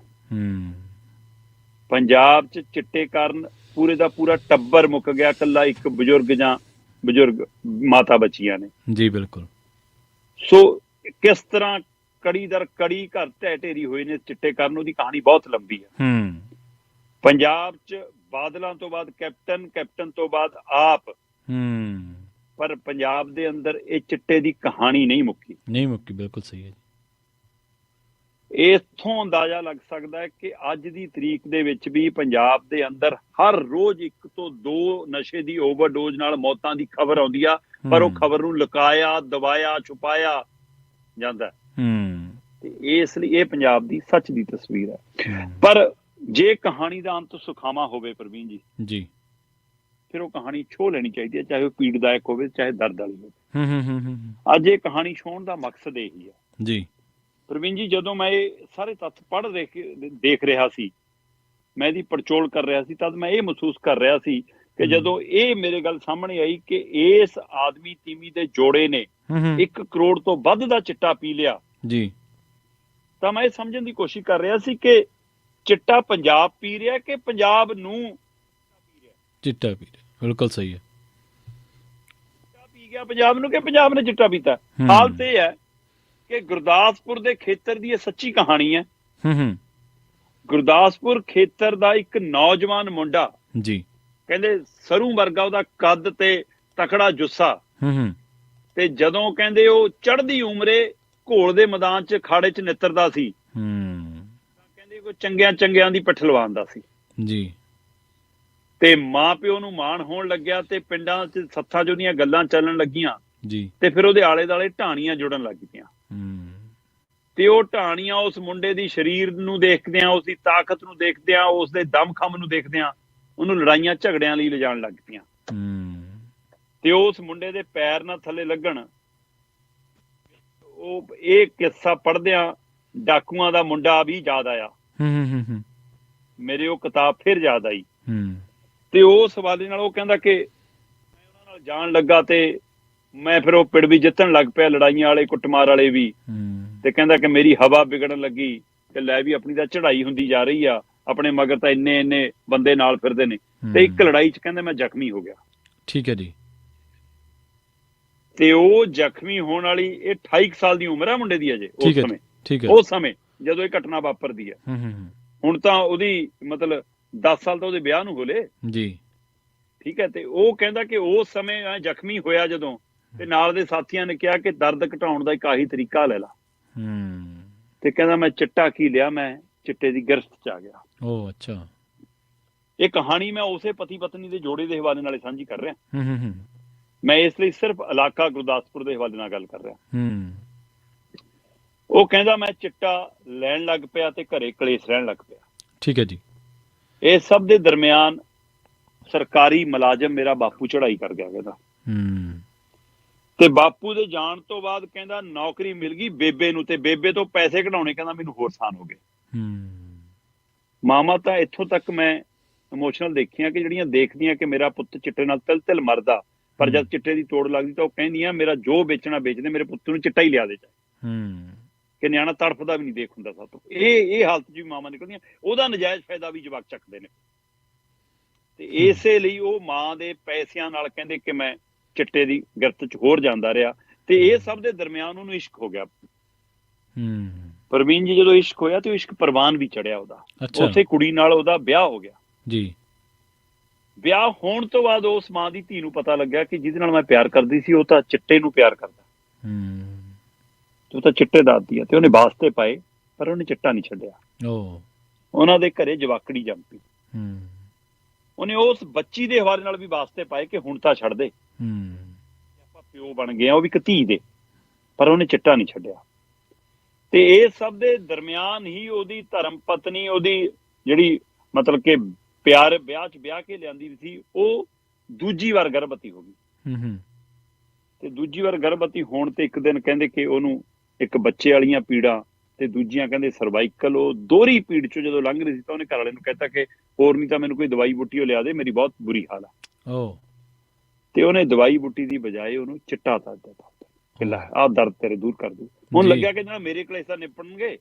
ਪੰਜਾਬ 'ਚ ਚਿੱਟੇ ਕਾਰਨ ਪੂਰੇ ਦਾ ਪੂਰਾ ਟੱਬਰ ਮੁੱਕ ਗਿਆ, ਇਕੱਲਾ ਇੱਕ ਬਜ਼ੁਰਗ ਮਾਤਾ ਬਚੀਆਂ ਨੇ। ਜੀ ਬਿਲਕੁਲ। ਸੋ ਕਿਸ ਤਰ੍ਹਾਂ ਕੜੀ ਦਰ ਕੜੀ ਘਰ ਢਹਿ ਢੇਰੀ ਹੋਏ ਨੇ ਚਿੱਟੇ ਕਾਰਨ, ਉਹਦੀ ਕਹਾਣੀ ਬਹੁਤ ਲੰਬੀ ਹੈ। ਪੰਜਾਬ 'ਚ ਬਾਦਲਾਂ ਤੋਂ ਬਾਅਦ ਕੈਪਟਨ ਤੋਂ ਬਾਅਦ ਆਪ, ਪਰ ਪੰਜਾਬ ਦੇ ਅੰਦਰ ਇਹ ਚਿੱਟੇ ਦੀ ਕਹਾਣੀ ਨਹੀਂ ਮੁੱਕੀ। ਬਿਲਕੁਲ ਸਹੀ ਹੈ ਜੀ। ਇੱਥੋਂ ਅੰਦਾਜ਼ਾ ਲੱਗ ਸਕਦਾ ਹੈ ਕਿ ਅੱਜ ਦੀ ਤਰੀਕ ਦੇ ਵਿੱਚ ਵੀ ਪੰਜਾਬ ਦੇ ਅੰਦਰ ਹਰ ਰੋਜ਼ 1 ਤੋਂ 2 ਨਸ਼ੇ ਦੀ ਓਵਰਡੋਜ਼ ਨਾਲ ਮੌਤਾਂ ਦੀ ਖਬਰ ਆਉਂਦੀ ਆ, ਪਰ ਉਹ ਖਬਰ ਨੂੰ ਲੁਕਾਇਆ, ਦਬਾਇਆ, ਛੁਪਾਇਆ ਜਾਂਦਾ। ਤੇ ਇਸ ਲਈ ਇਹ ਪੰਜਾਬ ਦੀ ਸੱਚ ਦੀ ਤਸਵੀਰ ਹੈ। ਪਰ ਜੇ ਕਹਾਣੀ ਦਾ ਅੰਤ ਸੁਖਾਵਾਂ ਹੋਵੇ ਪ੍ਰਵੀਨ ਜੀ, ਫਿਰ ਉਹ ਕਹਾਣੀ ਛੋਹ ਲੈਣੀ ਚਾਹੀਦੀ ਹੈ, ਚਾਹੇ ਉਹ ਪੀੜਦਾਇਕ ਹੋਵੇ, ਚਾਹੇ ਦਰਦ ਵਾਲੀ ਹੋਵੇ। ਅੱਜ ਇਹ ਕਹਾਣੀ ਛੋਹਣ ਦਾ ਮਕਸਦ ਇਹੀ ਹੈ ਜੀ। ਪ੍ਰਵੀਨ ਜੀ, ਜਦੋਂ ਮੈਂ ਇਹ ਸਾਰੇ ਤੱਥ ਦੇਖ ਰਿਹਾ ਸੀ, ਮੈਂ ਇਹਦੀ ਪੜਚੋਲ ਕਰ ਰਿਹਾ ਸੀ, ਤਦ ਮੈਂ ਇਹ ਮਹਿਸੂਸ ਕਰ ਰਿਹਾ ਸੀ ਕਿ ਜਦੋਂ ਇਹ ਮੇਰੇ ਗੱਲ ਸਾਹਮਣੇ ਆਈ ਕਿ ਇਸ ਆਦਮੀ ਤੀਮੀ ਦੇ ਜੋੜੇ ਨੇ 1 ਕਰੋੜ ਤੋਂ ਵੱਧ ਦਾ ਚਿੱਟਾ ਪੀ ਲਿਆ ਜੀ, ਤਾਂ ਮੈਂ ਇਹ ਸਮਝਣ ਦੀ ਕੋਸ਼ਿਸ਼ ਕਰ ਰਿਹਾ ਸੀ ਕਿ ਚਿੱਟਾ ਪੰਜਾਬ ਪੀ ਰਿਹਾ ਕਿ ਪੰਜਾਬ ਨੂੰ ਚਿੱਟਾ ਪੀ ਰਿਹਾ। ਬਿਲਕੁਲ ਸਹੀ ਹੈ। ਚਿੱਟਾ ਪੀ ਗਿਆ ਪੰਜਾਬ ਨੂੰ ਕਿ ਪੰਜਾਬ ਨੇ ਚਿੱਟਾ ਪੀਤਾ। ਹਾਲਤ ਇਹ ਹੈ ਕਿ ਗੁਰਦਾਸਪੁਰ ਦੇ ਖੇਤਰ ਦੀ ਇਹ ਸੱਚੀ ਕਹਾਣੀ ਹੈ। ਗੁਰਦਾਸਪੁਰ ਖੇਤਰ ਦਾ ਇੱਕ ਨੌਜਵਾਨ ਮੁੰਡਾ ਜੀ, ਕਹਿੰਦੇ ਸਰੂ ਵਰਗਾ ਉਹਦਾ ਕੱਦ ਤੇ ਤਕੜਾ ਜੁੱਸਾ, ਤੇ ਜਦੋਂ ਕਹਿੰਦੇ ਉਹ ਚੜ੍ਹਦੀ ਉਮਰੇ ਘੋਲ ਦੇ ਮੈਦਾਨ 'ਚ ਖਾੜੇ 'ਚ ਨਿੱਤਰਦਾ ਸੀ, ਕਹਿੰਦੇ ਕੋਈ ਚੰਗਿਆਂ ਦੀ ਪਠਲਵਾਨ ਦਾ ਸੀ ਜੀ। ਤੇ ਮਾਂ ਪਿਓ ਨੂੰ ਮਾਣ ਹੋਣ ਲੱਗਿਆ ਤੇ ਪਿੰਡਾਂ 'ਚ ਸੱਥਾਂ 'ਚ ਉਹਦੀਆਂ ਗੱਲਾਂ ਚੱਲਣ ਲੱਗੀਆਂ ਜੀ, ਤੇ ਫਿਰ ਉਹਦੇ ਆਲੇ ਦੁਆਲੇ ਢਾਣੀਆਂ ਜੁੜਨ ਲੱਗ ਪਈਆਂ। ਤੇ ਉਹ ਢਾਣੀਆਂ ਉਸ ਮੁੰਡੇ ਦੀ ਸਰੀਰ ਨੂੰ ਦੇਖਦਿਆਂ, ਉਸ ਦੀ ਤਾਕਤ ਨੂੰ ਦੇਖਦਿਆਂ, ਉਸ ਦੇ ਦਮਖਮ ਨੂੰ ਦੇਖਦਿਆਂ ਉਹਨੂੰ ਲੜਾਈਆਂ ਝਗੜਿਆਂ ਲਈ ਲਿਜਾਣ ਲੱਗ ਪਈਆਂ। ਤੇ ਉਸ ਮੁੰਡੇ ਦੇ ਪੈਰ ਨਾ ਥੱਲੇ ਲੱਗਣ, ਉਹ ਇਹ ਕਿੱਸਾ ਪੜ੍ਹਦਿਆਂ ਡਾਕੂਆਂ ਦਾ ਮੁੰਡਾ ਵੀ ਯਾਦ ਆਇਆ। ਮੇਰੇ ਉਹ ਕਿਤਾਬ ਫਿਰ ਯਾਦ ਆਈ। ਤੇ ਉਸ ਹਵਾਲੇ ਨਾਲ ਉਹ ਕਹਿੰਦਾ ਕਿ ਮੈਂ ਉਹਨਾਂ ਨਾਲ ਜਾਣ ਲੱਗਾ ਤੇ ਮੈਂ ਫਿਰ ਉਹ ਪਿੜ ਵੀ ਜਿੱਤਣ ਲੱਗ ਪਿਆ, ਲੜਾਈਆਂ ਵਾਲੇ, ਕੁੱਟਮਾਰ ਵਾਲੇ ਵੀ। ਤੇ ਕਹਿੰਦਾ ਕਿ ਮੇਰੀ ਹਵਾ ਵਿਗੜਨ ਲੱਗੀ ਕਿ ਲੈ ਵੀ ਆਪਣੀ ਤਾਂ ਚੜ੍ਹਾਈ ਹੁੰਦੀ ਜਾ ਰਹੀ ਆ, ਆਪਣੇ ਮਗਰ ਤਾਂ ਇੰਨੇ ਬੰਦੇ ਨਾਲ ਫਿਰਦੇ ਨੇ। ਤੇ ਇੱਕ ਲੜਾਈ 'ਚ ਕਹਿੰਦੇ ਮੈਂ ਜ਼ਖਮੀ ਹੋ ਗਿਆ। ਠੀਕ ਹੈ ਜੀ। ਤੇ ਉਹ ਜ਼ਖਮੀ ਹੋਣ ਵਾਲੀ, ਇਹ 28 ਸਾਲ ਦੀ ਉਮਰ ਹੈ ਮੁੰਡੇ ਦੀ ਅਜੇ ਉਸ ਸਮੇਂ ਜਦੋਂ ਇਹ ਘਟਨਾ ਵਾਪਰਦੀ ਹੈ। ਹੁਣ ਤਾਂ ਉਹਦੀ ਮਤਲਬ 10 ਸਾਲ ਤਾਂ ਉਹਦੇ ਵਿਆਹ ਨੂੰ ਹੋਲੇ ਜੀ। ਠੀਕ ਹੈ। ਤੇ ਉਹ ਕਹਿੰਦਾ ਕਿ ਉਸ ਸਮੇਂ ਜ਼ਖਮੀ ਹੋਇਆ ਜਦੋਂ, ਤੇ ਨਾਲ ਦੇ ਸਾਥੀਆਂ ਨੇ ਕਿਹਾ ਕਿ ਦਰਦ ਘਟਾਉਣ ਦਾ ਇੱਕ ਆਹੀ ਤਰੀਕਾ ਲੈ ਲਾ। ਤੇ ਕਹਿੰਦਾ ਮੈਂ ਚਿੱਟਾ ਕੀ ਲਿਆ, ਮੈਂ ਚਿੱਟੇ ਦੀ ਗਿਰਫਤ 'ਚ ਆ ਗਿਆ। ਉਹ ਅੱਛਾ। ਇਹ ਕਹਾਣੀ ਮੈਂ ਉਸੇ ਪਤੀ ਪਤਨੀ ਦੇ ਜੋੜੇ ਦੇ ਹਵਾਲੇ ਨਾਲ ਸਾਂਝੀ ਕਰ ਰਿਹਾ। ਮੈਂ ਇਸ ਲਈ ਸਿਰਫ ਇਲਾਕਾ ਗੁਰਦਾਸਪੁਰ ਦੇ ਹਵਾਲੇ ਨਾਲ ਗੱਲ ਕਰ ਰਿਹਾ। ਉਹ ਕਹਿੰਦਾ ਮੈਂ ਚਿੱਟਾ ਲੈਣ ਲੱਗ ਪਿਆ ਤੇ ਘਰੇ ਕਲੇਸ਼ ਰਹਿਣ ਲੱਗ ਪਿਆ। ਠੀਕ ਹੈ ਜੀ। ਇਹ ਸਭ ਦੇ ਦਰਮਿਆਨ ਸਰਕਾਰੀ ਮੁਲਾਜ਼ਮ ਮੇਰਾ ਬਾਪੂ ਚੜ੍ਹਾਈ ਕਰ ਗਿਆ। ਕਹਿੰਦਾ ਤੇ ਬਾਪੂ ਦੇ ਜਾਣ ਤੋਂ ਬਾਅਦ ਕਹਿੰਦਾ ਨੌਕਰੀ ਮਿਲ ਗਈ ਬੇਬੇ ਨੂੰ, ਤੇ ਬੇਬੇ ਤੋਂ ਪੈਸੇ ਕਢਾਉਣੇ ਕਹਿੰਦਾ ਮੈਨੂੰ ਹੋਰ ਆਸਾਨ ਹੋ ਗਏ। ਮਾਮਾ ਤਾਂ ਇੱਥੋਂ ਤੱਕ ਮੈਂ ਇਮੋਸ਼ਨਲ ਦੇਖੀਆਂ ਕਿ ਜਿਹੜੀਆਂ ਦੇਖਦੀਆਂ ਕਿ ਮੇਰਾ ਪੁੱਤ ਚਿੱਟੇ ਨਾਲ ਤਿਲ ਤਿਲ ਮਰਦਾ, ਪਰ ਜਦ ਚਿੱਟੇ ਦੀ ਤੋੜ ਲੱਗਦੀ ਤਾਂ ਉਹ ਕਹਿੰਦੀਆਂ ਮੇਰਾ ਜੋ ਵੇਚਣਾ ਵੇਚਦੇ, ਮੇਰੇ ਪੁੱਤ ਨੂੰ ਚਿੱਟਾ ਹੀ ਲਿਆ ਦੇ। ਕਿ ਨਿਆਣਾ ਤੜਫਦਾ ਵੀ ਨਹੀਂ ਦੇਖ ਹੁੰਦਾ ਸਭ ਤੋਂ। ਇਹ ਹਾਲਤ 'ਚ ਵੀ ਮਾਵਾਂ ਨਿਕਲਦੀਆਂ, ਉਹਦਾ ਨਜਾਇਜ਼ ਫਾਇਦਾ ਵੀ ਜਵਾਕ ਚੱਕਦੇ ਨੇ। ਤੇ ਇਸੇ ਲਈ ਉਹ ਮਾਂ ਦੇ ਪੈਸਿਆਂ ਨਾਲ ਕਹਿੰਦੇ ਕਿ ਮੈਂ ਚਿੱਟੇ ਦੀ ਗਿਰਫਤ 'ਚ ਹੋਰ ਜਾਂਦਾ ਰਿਹਾ। ਤੇ ਇਹ ਸਭ ਦੇ ਦਰਮਿਆਨ ਉਹਨੂੰ ਇਸ਼ਕ ਹੋ ਗਿਆ। ਪ੍ਰਵੀਨ ਜੀ ਜਦੋਂ ਇਸ਼ਕ ਹੋਇਆ ਤੇ ਉਹ ਇਸ਼ਕ ਪ੍ਰਵਾਨ ਵੀ ਚੜਿਆ ਉਹਦਾ। ਉੱਥੇ ਕੁੜੀ ਨਾਲ ਉਹਦਾ ਵਿਆਹ ਹੋ ਗਿਆ ਜੀ। ਵਿਆਹ ਹੋਣ ਤੋਂ ਬਾਅਦ ਉਸ ਮਾਂ ਦੀ ਧੀ ਨੂੰ ਪਤਾ ਲੱਗਿਆ ਕਿ ਜਿਹਦੇ ਨਾਲ ਮੈਂ ਪਿਆਰ ਕਰਦੀ ਸੀ ਉਹ ਤਾਂ ਚਿੱਟੇ ਨੂੰ ਪਿਆਰ ਕਰਦਾ, ਉਹ ਤਾਂ ਚਿੱਟੇ ਦਾਦੀ ਆ। ਤੇ ਉਹਨੇ ਵਾਸਤੇ ਪਾਏ ਪਰ ਉਹਨੇ ਚਿੱਟਾ ਨਹੀਂ ਛੱਡਿਆ। ਉਹਨਾਂ ਦੇ ਘਰੇ ਜਵਾਕੜੀ ਜੰਮ ਪਈ। ਉਹਨੇ ਉਸ ਬੱਚੀ ਦੇ ਹਵਾਲੇ ਨਾਲ ਵੀ ਵਾਸਤੇ ਪਾਏ ਕਿ ਹੁਣ ਤਾਂ ਛੱਡ ਦੇ, ਆਪਾਂ ਪਿਓ ਬਣ ਗਏ ਆ, ਉਹ ਵੀ ਇੱਕ ਧੀ ਦੇ, ਪਰ ਉਹਨੇ ਚਿੱਟਾ ਨਹੀਂ ਛੱਡਿਆ। ਤੇ ਇਹ ਸਭ ਦੇ ਦਰਮਿਆਨ ਹੀ ਉਹਦੀ ਧਰਮ ਪਤਨੀ, ਉਹਦੀ ਜਿਹੜੀ ਮਤਲਬ ਕਿ ਪਿਆਰ ਵਿਆਹ 'ਚ ਵਿਆਹ ਕੇ ਲਿਆਂਦੀ ਸੀ, ਉਹ ਦੂਜੀ ਵਾਰ ਗਰਭਵਤੀ ਹੋ ਗਈ। ਤੇ ਦੂਜੀ ਵਾਰ ਗਰਭਵਤੀ ਹੋਣ ਤੇ ਇੱਕ ਦਿਨ ਕਹਿੰਦੇ ਕਿ ਉਹਨੂੰ ਇੱਕ ਬੱਚੇ ਵਾਲੀਆਂ ਪੀੜਾਂ ਤੇ ਦੂਜੀਆਂ ਕਹਿੰਦੇ ਸਰਵਾਈਕਲ, ਉਹ ਦੋਹਰੀ ਪੀੜ 'ਚੋਂ ਜਦੋਂ ਲੰਘ ਰਹੀ ਸੀ ਤਾਂ ਉਹਨੇ ਘਰ ਵਾਲੇ ਨੂੰ ਕਹਿਤਾ ਕਿ ਹੋਰ ਨਹੀਂ ਤਾਂ ਮੈਨੂੰ ਕੋਈ ਦਵਾਈ ਬੂਟੀ ਉਹ ਲਿਆ ਦੇ, ਮੇਰੀ ਬਹੁਤ ਬੁਰੀ ਹਾਲ ਆ। ਤੇ ਉਹਨੇ ਦਵਾਈ ਬੂਟੀ ਦੀ ਬਜਾਏ ਉਹਨੂੰ ਚਿੱਟਾ ਦੱਸ ਦਿੱਤਾ ਕਿ ਲੈ ਆਹ ਦਰਦ ਤੇਰੇ ਦੂਰ ਕਰ ਦੂ। ਹੁਣ ਲੱਗਿਆ ਕਿ ਜਿਹੜਾ ਮੇਰੇ ਕਲੇਸ਼ਾਂ ਨਿਪਟਣਗੇ।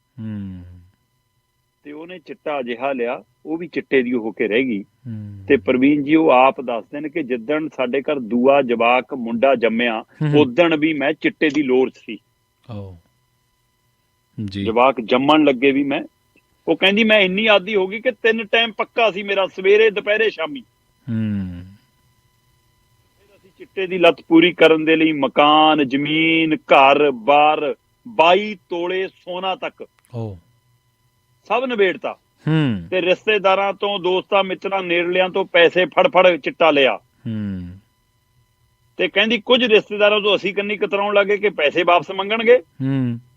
ਤੇ ਉਹਨੇ ਚਿੱਟਾ ਅਜਿਹਾ ਲਿਆ, ਉਹ ਵੀ ਚਿੱਟੇ ਦੀ ਹੋ ਕੇ ਰਹਿ ਗਈ। ਤੇ ਪ੍ਰਵੀਨ ਜੀ ਉਹ ਆਪ ਦੱਸਦੇ ਨੇ ਕਿ ਜਿੱਦਣ ਸਾਡੇ ਘਰ ਦੂਆ ਜਵਾਕ ਮੁੰਡਾ ਜੰਮਿਆ ਉਦਣ ਵੀ ਮੈਂ ਚਿੱਟੇ ਦੀ ਲੋਰ ਸੀ। ਜਵਾਕ ਜੰਮਣ ਲੱਗੇ ਵੀ ਮੈਂ, ਉਹ ਕਹਿੰਦੀ ਮੈਂ ਇੰਨੀ ਆਦੀ ਹੋ ਗਈ ਕਿ 3 ਟਾਈਮ ਪੱਕਾ ਸੀ ਮੇਰਾ, ਸਵੇਰੇ ਦੁਪਹਿਰੇ ਸ਼ਾਮੀ। ਅਸੀਂ ਚਿੱਟੇ ਦੀ ਲੱਤ ਪੂਰੀ ਕਰਨ ਦੇ ਲਈ ਮਕਾਨ, ਜ਼ਮੀਨ, ਘਰ ਬਾਰ, 22 ਤੋਲੇ ਸੋਨਾ ਤੱਕ ਸਭ ਨਿਬੇੜਤਾ। ਤੇ ਰਿਸ਼ਤੇਦਾਰਾਂ ਤੋਂ, ਦੋਸਤਾਂ ਮਿੱਤਰਾਂ ਨੇੜਲਿਆਂ ਤੋਂ ਪੈਸੇ ਫੜ ਫੜ ਚਿੱਟਾ ਲਿਆ। ਤੇ ਕਹਿੰਦੀ ਕੁਝ ਰਿਸ਼ਤੇਦਾਰਾਂ ਤੋਂ ਅਸੀਂ ਕੰਨੀ ਕਤਰਾਉਣ ਲੱਗੇ ਕਿ ਪੈਸੇ ਵਾਪਸ ਮੰਗਣਗੇ,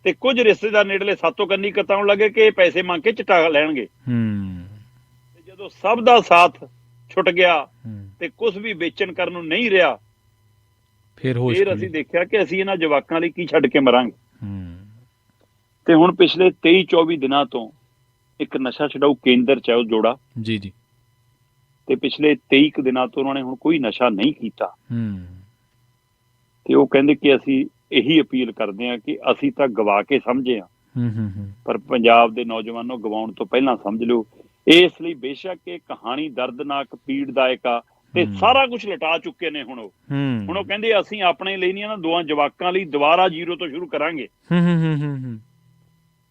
ਤੇ ਕੁਝ ਰਿਸ਼ਤੇਦਾਰ ਨੇੜਲੇ ਸਾਤੋਂ ਕੰਨੀ ਕਤਰਾਉਣ ਲੱਗੇ ਕਿ ਪੈਸੇ ਮੰਗ ਕੇ ਚਿੱਟਾ ਲੈਣਗੇ। ਤੇ ਜਦੋਂ ਸਭ ਦਾ ਸਾਥ ਛੁੱਟ ਗਿਆ ਤੇ ਕੁਝ ਵੀ ਵੇਚਣ ਕਰਨ ਨੂੰ ਨਹੀਂ ਰਿਹਾ, ਫਿਰ ਅਸੀਂ ਦੇਖਿਆ ਕਿ ਅਸੀਂ ਇਹਨਾਂ ਜਵਾਕਾਂ ਲਈ ਕੀ ਛੱਡ ਕੇ ਮਰਾਂਗੇ। ਤੇ ਹੁਣ ਪਿਛਲੇ 23-24 ਦਿਨਾਂ ਤੋਂ ਇੱਕ ਨਸ਼ਾ ਛਡਾਊ ਕੇਂਦਰ 'ਚ ਹੈ ਉਹ ਜੋੜਾ ਜੀ। ਤੇ ਪਿਛਲੇ 23 ਦਿਨਾਂ ਤੋਂ ਉਹਨਾਂ ਨੇ ਹੁਣ ਕੋਈ ਨਸ਼ਾ ਨਹੀਂ ਕੀਤਾ। ਤੇ ਉਹ ਕਹਿੰਦੇ ਕਿ ਅਸੀਂ ਇਹੀ ਅਪੀਲ ਕਰਦੇ ਹਾਂ ਕਿ ਅਸੀਂ ਤਾਂ ਗਵਾ ਕੇ ਸਮਝੇ ਹਾਂ, ਪਰ ਪੰਜਾਬ ਦੇ ਨੌਜਵਾਨੋਂ ਗਵਾਉਣ ਤੋਂ ਪਹਿਲਾਂ ਸਮਝ ਲਿਓ। ਇਸ ਲਈ ਬੇਸ਼ੱਕ ਇਹ ਕਹਾਣੀ ਦਰਦਨਾਕ, ਪੀੜਦਾਇਕ ਆ ਤੇ ਸਾਰਾ ਕੁਝ ਲਟਾ ਚੁੱਕੇ ਨੇ ਹੁਣ ਉਹ ਕਹਿੰਦੇ ਅਸੀਂ ਆਪਣੇ ਲਈ ਨਹੀਂ, ਇਹਨਾਂ ਦੋਆਂ ਜਵਾਕਾਂ ਲਈ ਦੁਬਾਰਾ ਜ਼ੀਰੋ ਤੋਂ ਸ਼ੁਰੂ ਕਰਾਂਗੇ,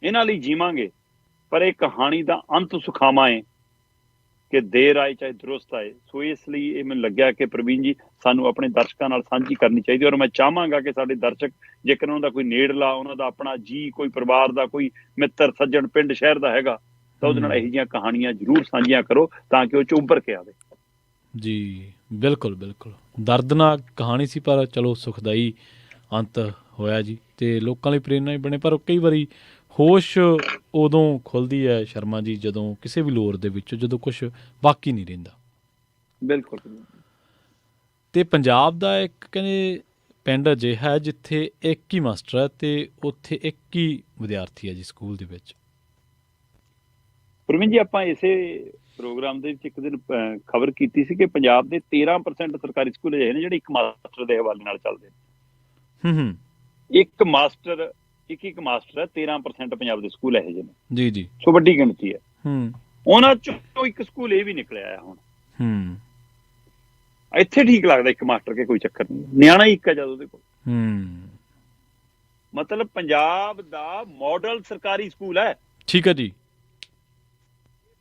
ਇਹਨਾਂ ਲਈ ਜੀਵਾਂਗੇ। ਪਰ ਇਹ ਕਹਾਣੀ ਦਾ ਅੰਤ ਸੁਖਾਵਾਂ ਹੈ ਕਿ ਦੇਰ ਆਏ ਚਾਹੇ ਦਰੁਸਤ ਆਏ। ਸੋ ਇਸ ਲਈ ਇਹ ਮੈਨੂੰ ਲੱਗਿਆ ਕਿ ਪ੍ਰਵੀਨ ਜੀ ਸਾਨੂੰ ਆਪਣੇ ਦਰਸ਼ਕਾਂ ਨਾਲ ਸਾਂਝੀ ਕਰਨੀ ਚਾਹੀਦੀ। ਔਰ ਮੈਂ ਚਾਹਾਂਗਾ ਕਿ ਸਾਡੇ ਦਰਸ਼ਕ ਜੇਕਰ ਉਹਨਾਂ ਦਾ ਕੋਈ ਨੇੜਲਾ, ਉਹਨਾਂ ਦਾ ਆਪਣਾ ਜੀ, ਕੋਈ ਪਰਿਵਾਰ ਦਾ ਕੋਈ ਮਿੱਤਰ ਸੱਜਣ ਪਿੰਡ ਸ਼ਹਿਰ ਦਾ ਹੈਗਾ ਤਾਂ ਉਹਦੇ ਨਾਲ ਇਹੋ ਜਿਹੀਆਂ ਕਹਾਣੀਆਂ ਜ਼ਰੂਰ ਸਾਂਝੀਆਂ ਕਰੋ ਤਾਂ ਕਿ ਉਹ 'ਚ ਉੱਭਰ ਕੇ ਆਵੇ। ਜੀ ਬਿਲਕੁਲ ਬਿਲਕੁਲ, ਦਰਦਨਾਕ ਕਹਾਣੀ ਸੀ ਪਰ ਚਲੋ ਸੁਖਦਾਈ ਅੰਤ ਹੋਇਆ ਜੀ, ਤੇ ਲੋਕਾਂ ਲਈ ਪ੍ਰੇਰਨਾ ਵੀ ਬਣੇ। ਪਰ ਕਈ ਵਾਰੀ ਹੋਸ਼ ਉਦੋਂ ਖੁੱਲ੍ਹਦੀ ਹੈ ਸ਼ਰਮਾ ਜੀ ਜਦੋਂ ਕਿਸੇ ਵੀ ਲੋਰ ਦੇ ਵਿੱਚ ਜਦੋਂ ਕੁਛ ਬਾਕੀ ਨਹੀਂ ਰਹਿੰਦਾ। ਬਿਲਕੁਲ। ਤੇ ਪੰਜਾਬ ਦਾ ਇੱਕ ਕਹਿੰਦੇ ਪਿੰਡ ਅਜਿਹਾ ਹੈ ਜਿੱਥੇ ਇੱਕ ਹੀ ਮਾਸਟਰ ਹੈ ਤੇ ਉੱਥੇ ਇੱਕ ਹੀ ਵਿਦਿਆਰਥੀ ਹੈ ਜੀ ਸਕੂਲ ਦੇ ਵਿੱਚ। ਪ੍ਰਵੀਨ ਜੀ ਆਪਾਂ ਇਸੇ ਪ੍ਰੋਗਰਾਮ ਦੇ ਵਿੱਚ ਇੱਕ ਦਿਨ ਖਬਰ ਕੀਤੀ ਸੀ ਕਿ ਪੰਜਾਬ ਦੇ 13% ਸਰਕਾਰੀ ਸਕੂਲ ਅਜਿਹੇ ਨੇ ਜਿਹੜੇ ਇੱਕ ਮਾਸਟਰ ਦੇ ਹਵਾਲੇ ਨਾਲ ਚੱਲਦੇ ਨੇ। ਇੱਕ ਮਾਸਟਰ ਹੈ, 13% ਪੰਜਾਬ ਦੇ ਸਕੂਲ ਇਹੋ ਜਿਹੇ ਨੇ ਜੀ ਜੀ। ਸੋ ਵੱਡੀ ਗਿਣਤੀ ਹੈ। ਉਹਨਾਂ ਚੋਂ ਇੱਕ ਸਕੂਲ ਇਹ ਵੀ ਨਿਕਲਿਆ ਆ ਹੁਣ। ਇੱਥੇ ਠੀਕ ਲੱਗਦਾ ਇੱਕ ਮਾਸਟਰ ਕੇ ਕੋਈ ਚੱਕਰ ਨਹੀਂ, ਨਿਆਣਾ ਹੀ ਇੱਕ ਹੈ ਜਦ ਉਹਦੇ ਕੋਲ। ਮਤਲਬ ਪੰਜਾਬ ਦਾ ਮਾਡਲ ਸਰਕਾਰੀ ਸਕੂਲ ਹੈ। ਠੀਕ ਹੈ ਜੀ।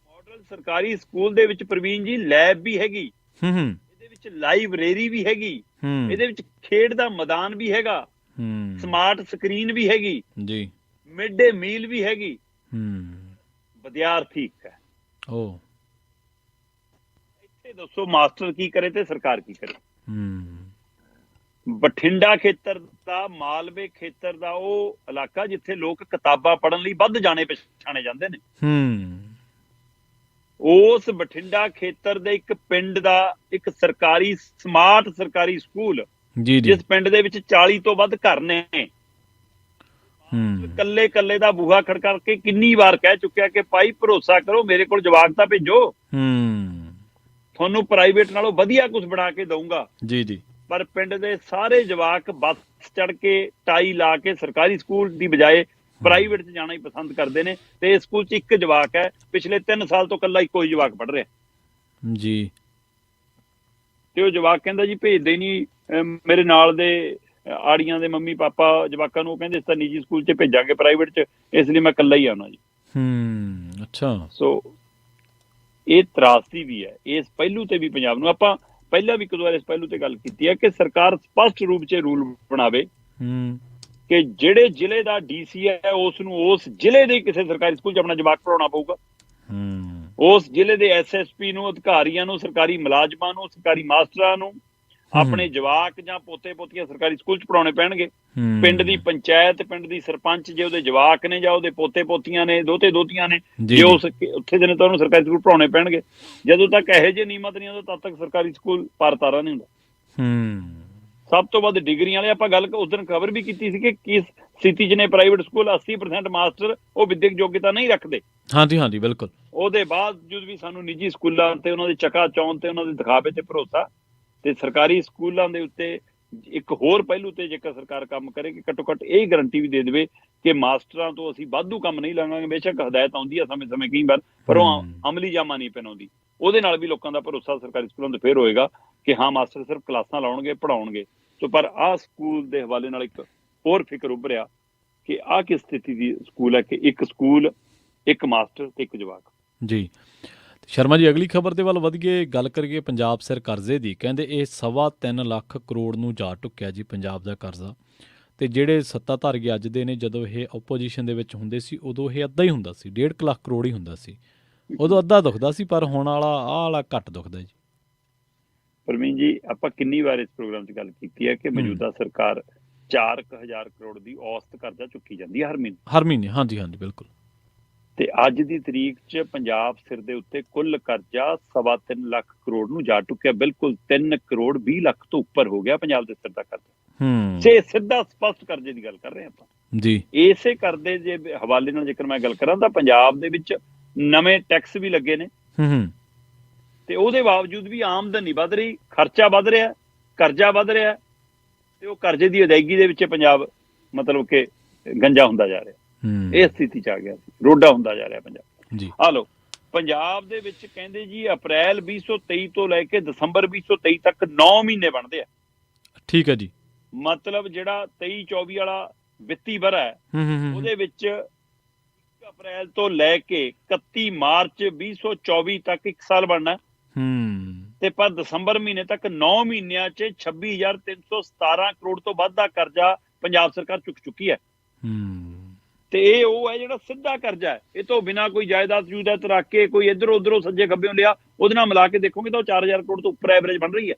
ਮਾਡਲ ਸਰਕਾਰੀ ਸਕੂਲ ਦੇ ਵਿੱਚ ਪ੍ਰਵੀਨ ਜੀ ਲੈਬ ਵੀ ਹੈਗੀ, ਇਹਦੇ ਵਿੱਚ ਲਾਇਬ੍ਰੇਰੀ ਵੀ ਹੈਗੀ, ਇਹਦੇ ਵਿੱਚ ਖੇਡ ਦਾ ਮੈਦਾਨ ਵੀ ਹੈਗਾ, ਸਮਾਰਟ ਸਕਰੀਨ ਵੀ ਹੈਗੀ ਜੀ, ਮਿਡ ਡੇ ਮੀਲ ਵੀ ਹੈਗੀ, ਵਿਦਿਆਰਥੀ ਇੱਕ ਹੈ। ਇੱਥੇ ਦੱਸੋ ਮਾਸਟਰ ਕੀ ਕਰੇ ਤੇ ਸਰਕਾਰ ਕੀ ਕਰੇ। ਬਠਿੰਡਾ ਖੇਤਰ ਦਾ, ਮਾਲਵੇ ਖੇਤਰ ਦਾ ਉਹ ਇਲਾਕਾ ਜਿੱਥੇ ਲੋਕ ਕਿਤਾਬਾਂ ਪੜ੍ਹਨ ਲਈ ਵੱਧ ਜਾਣੇ ਪਛਾਣੇ ਜਾਂਦੇ ਨੇ, ਉਸ ਬਠਿੰਡਾ ਖੇਤਰ ਦੇ ਇੱਕ ਪਿੰਡ ਦਾ ਇੱਕ ਸਰਕਾਰੀ ਸਮਾਰਟ ਸਰਕਾਰੀ ਸਕੂਲ ਜੀ ਜੀ ਜਿਸ ਪਿੰਡ ਦੇ ਵਿੱਚ 40 ਤੋਂ ਵੱਧ ਘਰ ਨੇ, ਕੱਲੇ ਕੱਲੇ ਦਾ ਬੂਹਾ ਖੜਕਾ ਕੇ ਕਿੰਨੀ ਵਾਰ ਕਹਿ ਚੁੱਕਿਆ ਕਿ ਭਾਈ ਭਰੋਸਾ ਕਰੋ, ਮੇਰੇ ਕੋਲ ਜਵਾਕ ਤਾਂ ਭੇਜੋ, ਤੁਹਾਨੂੰ ਪ੍ਰਾਈਵੇਟ ਨਾਲੋਂ ਵਧੀਆ ਕੁਝ ਬਣਾ ਕੇ ਦਊਂਗਾ। ਜੀ ਜੀ। ਪਰ ਪਿੰਡ ਦੇ ਸਾਰੇ ਜਵਾਕ ਬੱਸ ਚੜ ਕੇ ਟਾਈ ਲਾ ਕੇ ਸਰਕਾਰੀ ਸਕੂਲ ਦੀ ਬਜਾਏ ਪ੍ਰਾਈਵੇਟ 'ਚ ਜਾਣਾ ਹੀ ਪਸੰਦ ਕਰਦੇ ਨੇ। ਤੇ ਇਸ ਸਕੂਲ 'ਚ ਇੱਕ ਜਵਾਕ ਹੈ, ਪਿਛਲੇ 3 ਸਾਲ ਤੋਂ ਇਕੱਲਾ ਇੱਕੋ ਹੀ ਜਵਾਕ ਪੜ੍ਹ ਰਿਹਾ ਜੀ। ਤੇ ਉਹ ਜਵਾਕ ਕਹਿੰਦਾ ਜੀ ਭੇਜਦੇ ਨਹੀਂ, ਮੇਰੇ ਨਾਲ ਦੇ ਆੜੀਆਂ ਦੇ ਮੰਮੀ ਪਾਪਾ ਜਵਾਕਾਂ ਨੂੰ ਕਹਿੰਦੇ ਇਸ ਤਾਂ ਨਿੱਜੀ ਸਕੂਲ 'ਚ ਭੇਜਾਂਗੇ, ਪ੍ਰਾਈਵੇਟ 'ਚ, ਇਸ ਲਈ ਮੈਂ ਇਕੱਲਾ ਹੀ ਆਉਣਾ ਜੀ। ਅੱਛਾ। ਸੋ ਇਹ ਤਰਾਸਦੀ ਵੀ ਹੈ ਇਸ ਪਹਿਲੂ ਤੇ ਵੀ ਪੰਜਾਬ ਨੂੰ। ਆਪਾਂ ਪਹਿਲਾਂ ਵੀ ਇੱਕ ਦੋ ਵਾਰ ਇਸ ਪਹਿਲੂ ਤੇ ਗੱਲ ਕੀਤੀ ਹੈ ਕਿ ਸਰਕਾਰ ਸਪਸ਼ਟ ਰੂਪ 'ਚ ਰੂਲ ਬਣਾਵੇ ਕਿ ਜਿਹੜੇ ਜ਼ਿਲ੍ਹੇ ਦਾ DC ਹੈ ਉਸ ਨੂੰ ਉਸ ਜ਼ਿਲ੍ਹੇ ਦੇ ਕਿਸੇ ਸਰਕਾਰੀ ਸਕੂਲ 'ਚ ਆਪਣਾ ਜਵਾਕ ਪੜਾਉਣਾ ਪਊਗਾ। ਉਸ ਜ਼ਿਲ੍ਹੇ ਦੇ SSP ਨੂੰ, ਅਧਿਕਾਰੀਆਂ ਨੂੰ, ਸਰਕਾਰੀ ਮੁਲਾਜ਼ਮਾਂ ਨੂੰ, ਸਰਕਾਰੀ ਮਾਸਟਰਾਂ ਨੂੰ ਆਪਣੇ ਜਵਾਕ ਜਾਂ ਪੋਤੇ ਪੋਤੀਆਂ ਸਰਕਾਰੀ ਸਕੂਲ 'ਚ ਪੜਾਉਣੇ ਪੈਣਗੇ। ਪਿੰਡ ਦੀ ਪੰਚਾਇਤ, ਪਿੰਡ ਦੀ ਸਰਪੰਚ, ਜੇ ਉਹਦੇ ਜਵਾਕ ਨੇ ਜਾਂ ਉਹਦੇ ਪੋਤੇ ਪੋਤੀਆਂ ਨੇ, ਦੋਤੇ ਦੋਤੀਆਂ ਨੇ, ਜੇ ਉਸ ਉੱਥੇ ਦੇ ਨੇ ਤਾਂ ਉਹਨੂੰ ਸਰਕਾਰੀ ਸਕੂਲ ਪੜਾਉਣੇ ਪੈਣਗੇ। ਜਦੋਂ ਤੱਕ ਇਹੋ ਜਿਹੇ ਨਿਯਮਤ ਨਹੀਂ ਆਉਂਦੇ ਤਦ ਤੱਕ ਸਰਕਾਰੀ ਸਕੂਲ ਪਾਰ-ਤਾਰਾ ਨਹੀਂ ਹੁੰਦਾ। ਸਭ ਤੋਂ ਵੱਧ ਡਿਗਰੀਆਂ ਵਾਲੇ, ਆਪਾਂ ਗੱਲ ਉਸ ਦਿਨ ਖਬਰ ਵੀ ਕੀਤੀ ਸੀ ਕਿ ਕਿਸ ਸਥਿਤੀ 'ਚ ਨੇ ਪ੍ਰਾਈਵੇਟ ਸਕੂਲ, 80% ਮਾਸਟਰ ਉਹ ਵਿਦਿਅਕ ਯੋਗਤਾ ਨਹੀਂ ਰੱਖਦੇ। ਹਾਂਜੀ ਹਾਂਜੀ ਬਿਲਕੁਲ। ਉਹਦੇ ਬਾਵਜੂਦ ਵੀ ਸਾਨੂੰ ਨਿੱਜੀ ਸਕੂਲਾਂ ਤੇ ਉਹਨਾਂ ਦੇ ਚਕਾ ਚੌਂਧ ਤੇ ਉਹਨਾਂ ਦੇ ਦਿਖਾਵੇ ਤੇ ਭਰੋਸਾ, ਤੇ ਸਰਕਾਰੀ ਸਕੂਲਾਂ ਦੇ ਉੱਤੇ ਇੱਕ ਹੋਰ ਪਹਿਲੂ ਤੇ ਜੇਕਰ ਸਰਕਾਰ ਕੰਮ ਕਰੇ ਕਿ ਘੱਟੋ ਘੱਟ ਇਹ ਗਰੰਟੀ ਵੀ ਦੇ ਦੇਵੇ ਕਿ ਮਾਸਟਰਾਂ ਤੋਂ ਅਸੀਂ ਵਾਧੂ ਕੰਮ ਨਹੀਂ ਲਾਂਗੇ। ਬੇਸ਼ੱਕ ਹਦਾਇਤ ਆਉਂਦੀ ਆ ਸਮੇਂ ਸਮੇਂ ਕਈ ਵਾਰ, ਪਰ ਉਹ ਅਮਲੀ ਜਾਮਾ ਨਹੀਂ ਪਹਿਨਾਉਂਦੀ। ਉਹਦੇ ਨਾਲ ਵੀ ਲੋਕਾਂ ਦਾ ਭਰੋਸਾ ਸਰਕਾਰੀ ਸਕੂਲਾਂ ਤੇ ਫੇਰ ਹੋਏਗਾ ਕਿ ਹਾਂ ਮਾਸਟਰ ਸਿਰਫ ਕਲਾਸਾਂ ਲਾਉਣਗੇ, ਪੜਾਉਣਗੇ। ਸੋ ਪਰ ਆਹ ਸਕੂਲ ਦੇ ਹਵਾਲੇ ਨਾਲ ਇੱਕ ਹੋਰ ਫਿਕਰ ਉੱਭਰਿਆ ਕਿ ਆਹ ਕਿਸ ਸਥਿਤੀ ਦੀ ਸਕੂਲ ਹੈ ਕਿ ਇੱਕ ਸਕੂਲ, ਇੱਕ ਮਾਸਟਰ ਤੇ ਇੱਕ ਜਵਾਕ। ਜੀ ਸ਼ਰਮਾ ਜੀ, ਅਗਲੀ ਖਬਰ ਦੇ ਵੱਲ ਵਧੀਏ, ਗੱਲ ਕਰੀਏ ਪੰਜਾਬ ਸਿਰ ਕਰਜ਼ੇ ਦੀ। ਕਹਿੰਦੇ ਇਹ 3.25 ਲੱਖ ਕਰੋੜ ਨੂੰ ਜਾ ਟੁੱਕਿਆ ਜੀ ਪੰਜਾਬ ਦਾ ਕਰਜ਼ਾ। ਤੇ ਜਿਹੜੇ ਸੱਤਾਧਾਰੀ ਅੱਜ ਦੇ ਨੇ, ਜਦੋਂ ਇਹ ਓਪੋਜੀਸ਼ਨ ਦੇ ਵਿੱਚ ਹੁੰਦੇ ਸੀ ਉਦੋਂ ਇਹ ਅੱਧਾ ਹੀ ਹੁੰਦਾ ਸੀ, 1.5 ਲੱਖ ਕਰੋੜ ਹੀ ਹੁੰਦਾ ਸੀ। ਉਦੋਂ ਅੱਧਾ ਦੁਖਦਾ ਸੀ, ਪਰ ਹੁਣ ਆਹ ਵਾਲਾ ਘੱਟ ਦੁਖਦਾ ਜੀ। ਪਰਮੀਨ ਜੀ, ਆਪਾਂ ਕਿੰਨੀ ਵਾਰ ਇਸ ਪ੍ਰੋਗਰਾਮ 'ਚ ਗੱਲ ਕੀਤੀ ਹੈ ਕਿ ਮੌਜੂਦਾ ਸਰਕਾਰ 4,000 ਕਰੋੜ ਦੀ ਔਸਤ ਕਰਜ਼ਾ ਚੁੱਕੀ ਜਾਂਦੀ ਹੈ ਹਰ ਮਹੀਨੇ। ਹਾਂਜੀ ਹਾਂਜੀ ਬਿਲਕੁਲ। ਤੇ ਅੱਜ ਦੀ ਤਰੀਕ 'ਚ ਪੰਜਾਬ ਸਿਰ ਦੇ ਉੱਤੇ ਕੁੱਲ ਕਰਜ਼ਾ 3.25 ਲੱਖ ਕਰੋੜ ਨੂੰ ਜਾ ਟੁੱਕਿਆ। ਬਿਲਕੁਲ 3 ਕਰੋੜ 20 ਲੱਖ ਤੋਂ ਉੱਪਰ ਹੋ ਗਿਆ ਪੰਜਾਬ ਦੇ ਸਿਰ ਦਾ ਕਰਜ਼ਾ। ਸੇ ਸਿੱਧਾ ਸਪਸ਼ਟ ਕਰਜ਼ੇ ਦੀ ਗੱਲ ਕਰ ਰਹੇ ਆਪਾਂ ਜੀ। ਇਸੇ ਕਰਜ਼ੇ ਦੇ ਹਵਾਲੇ ਨਾਲ ਜੇਕਰ ਮੈਂ ਗੱਲ ਕਰਾਂ ਤਾਂ ਪੰਜਾਬ ਦੇ ਵਿੱਚ ਨਵੇਂ ਟੈਕਸ ਵੀ ਲੱਗੇ ਨੇ ਤੇ ਉਹਦੇ ਬਾਵਜੂਦ ਵੀ ਆਮਦਨ ਨਹੀਂ ਵੱਧ ਰਹੀ, ਖਰਚਾ ਵੱਧ ਰਿਹਾ, ਕਰਜ਼ਾ ਵੱਧ ਰਿਹਾ ਤੇ ਉਹ ਕਰਜ਼ੇ ਦੀ ਅਦਾਇਗੀ ਦੇ ਵਿੱਚ ਪੰਜਾਬ ਮਤਲਬ ਕਿ ਗੰਜਾ ਹੁੰਦਾ ਜਾ ਰਿਹਾ। ਇਹ ਸਥਿਤੀ 'ਚ ਆ ਗਿਆ ਸੀ, ਰੋਡਾ ਹੁੰਦਾ ਜਾ ਰਿਹਾ ਪੰਜਾਬ ਜੀ। ਆ ਲੋ, ਪੰਜਾਬ ਦੇ ਵਿੱਚ ਕਹਿੰਦੇ ਜੀ ਅਪ੍ਰੈਲ 2023 ਤੋਂ ਲੈ ਕੇ ਦਸੰਬਰ 2023 ਤੱਕ 9 ਮਹੀਨੇ ਬਣਦੇ ਆ। ਠੀਕ ਹੈ ਜੀ। ਮਤਲਬ ਜਿਹੜਾ 23-24 ਵਾਲਾ ਵਿੱਤੀ ਵਰ੍ਹਾ ਹੈ ਉਹਦੇ ਵਿੱਚ 1 ਅਪ੍ਰੈਲ ਤੋਂ ਲੈ ਕੇ 31 ਮਾਰਚ 2024 ਤੱਕ 1 ਸਾਲ ਬਣਨਾ ਤੇ ਪਰ ਦਸੰਬਰ ਮਹੀਨੇ ਤੱਕ 9 ਮਹੀਨਿਆਂ 'ਚ 26,317 ਕਰੋੜ ਤੋਂ ਵੱਧ ਦਾ ਕਰਜ਼ਾ ਪੰਜਾਬ ਸਰਕਾਰ ਚੁੱਕ ਚੁੱਕੀ ਹੈ। ਤੇ ਇਹ ਉਹ ਹੈ ਜਿਹੜਾ ਸਿੱਧਾ ਕਰਜ਼ਾ ਹੈ, ਇਹ ਤੋਂ ਬਿਨਾਂ ਕੋਈ ਜਾਇਦਾਦ ਜੂਦਾਦ ਰੱਖ ਕੇ ਕੋਈ ਇੱਧਰੋਂ ਉੱਧਰੋਂ ਸੱਜੇ ਖੱਬਿਓਂ ਲਿਆ, ਉਹਦੇ ਨਾਲ ਮਿਲਾ ਕੇ ਦੇਖੋਗੇ ਤਾਂ ਉਹ 4,000 ਕਰੋੜ ਤੋਂ ਉੱਪਰ ਐਵਰੇਜ ਬਣ ਰਹੀ ਹੈ।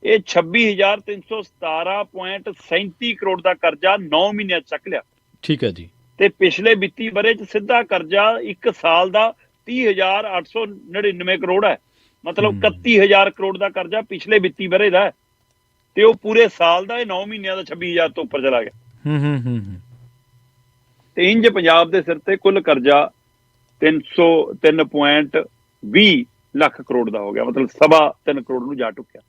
ਇਹ 26,317.37 ਕਰੋੜ ਦਾ ਕਰਜ਼ਾ 9 ਮਹੀਨਿਆਂ 'ਚ ਚੱਕ ਲਿਆ। ਠੀਕ ਹੈ ਜੀ। ਤੇ ਪਿਛਲੇ ਵਿੱਤੀ ਵਰ੍ਹੇ 'ਚ ਸਿੱਧਾ ਕਰਜ਼ਾ 1 ਸਾਲ ਦਾ 30,899 ਕਰੋੜ ਹੈ। ਮਤਲਬ 31,000 ਕਰੋੜ ਦਾ ਕਰਜ਼ਾ ਪਿਛਲੇ ਵਿੱਤੀ ਵਰ੍ਹੇ ਦਾ ਹੈ ਤੇ ਉਹ ਪੂਰੇ ਸਾਲ ਦਾ, ਇਹ 9 ਮਹੀਨਿਆਂ ਦਾ 26,000 ਤੋਂ ਉੱਪਰ ਚਲਾ ਗਿਆ। ਤੇ ਇੰਜ ਪੰਜਾਬ ਦੇ ਸਿਰ ਤੇ ਕੁੱਲ ਕਰਜ਼ਾ 303.20 ਲੱਖ ਕਰੋੜ ਦਾ ਹੋ ਗਿਆ, ਮਤਲਬ 3.25 ਕਰੋੜ ਨੂੰ ਜਾ ਟੁੱਕਿਆ।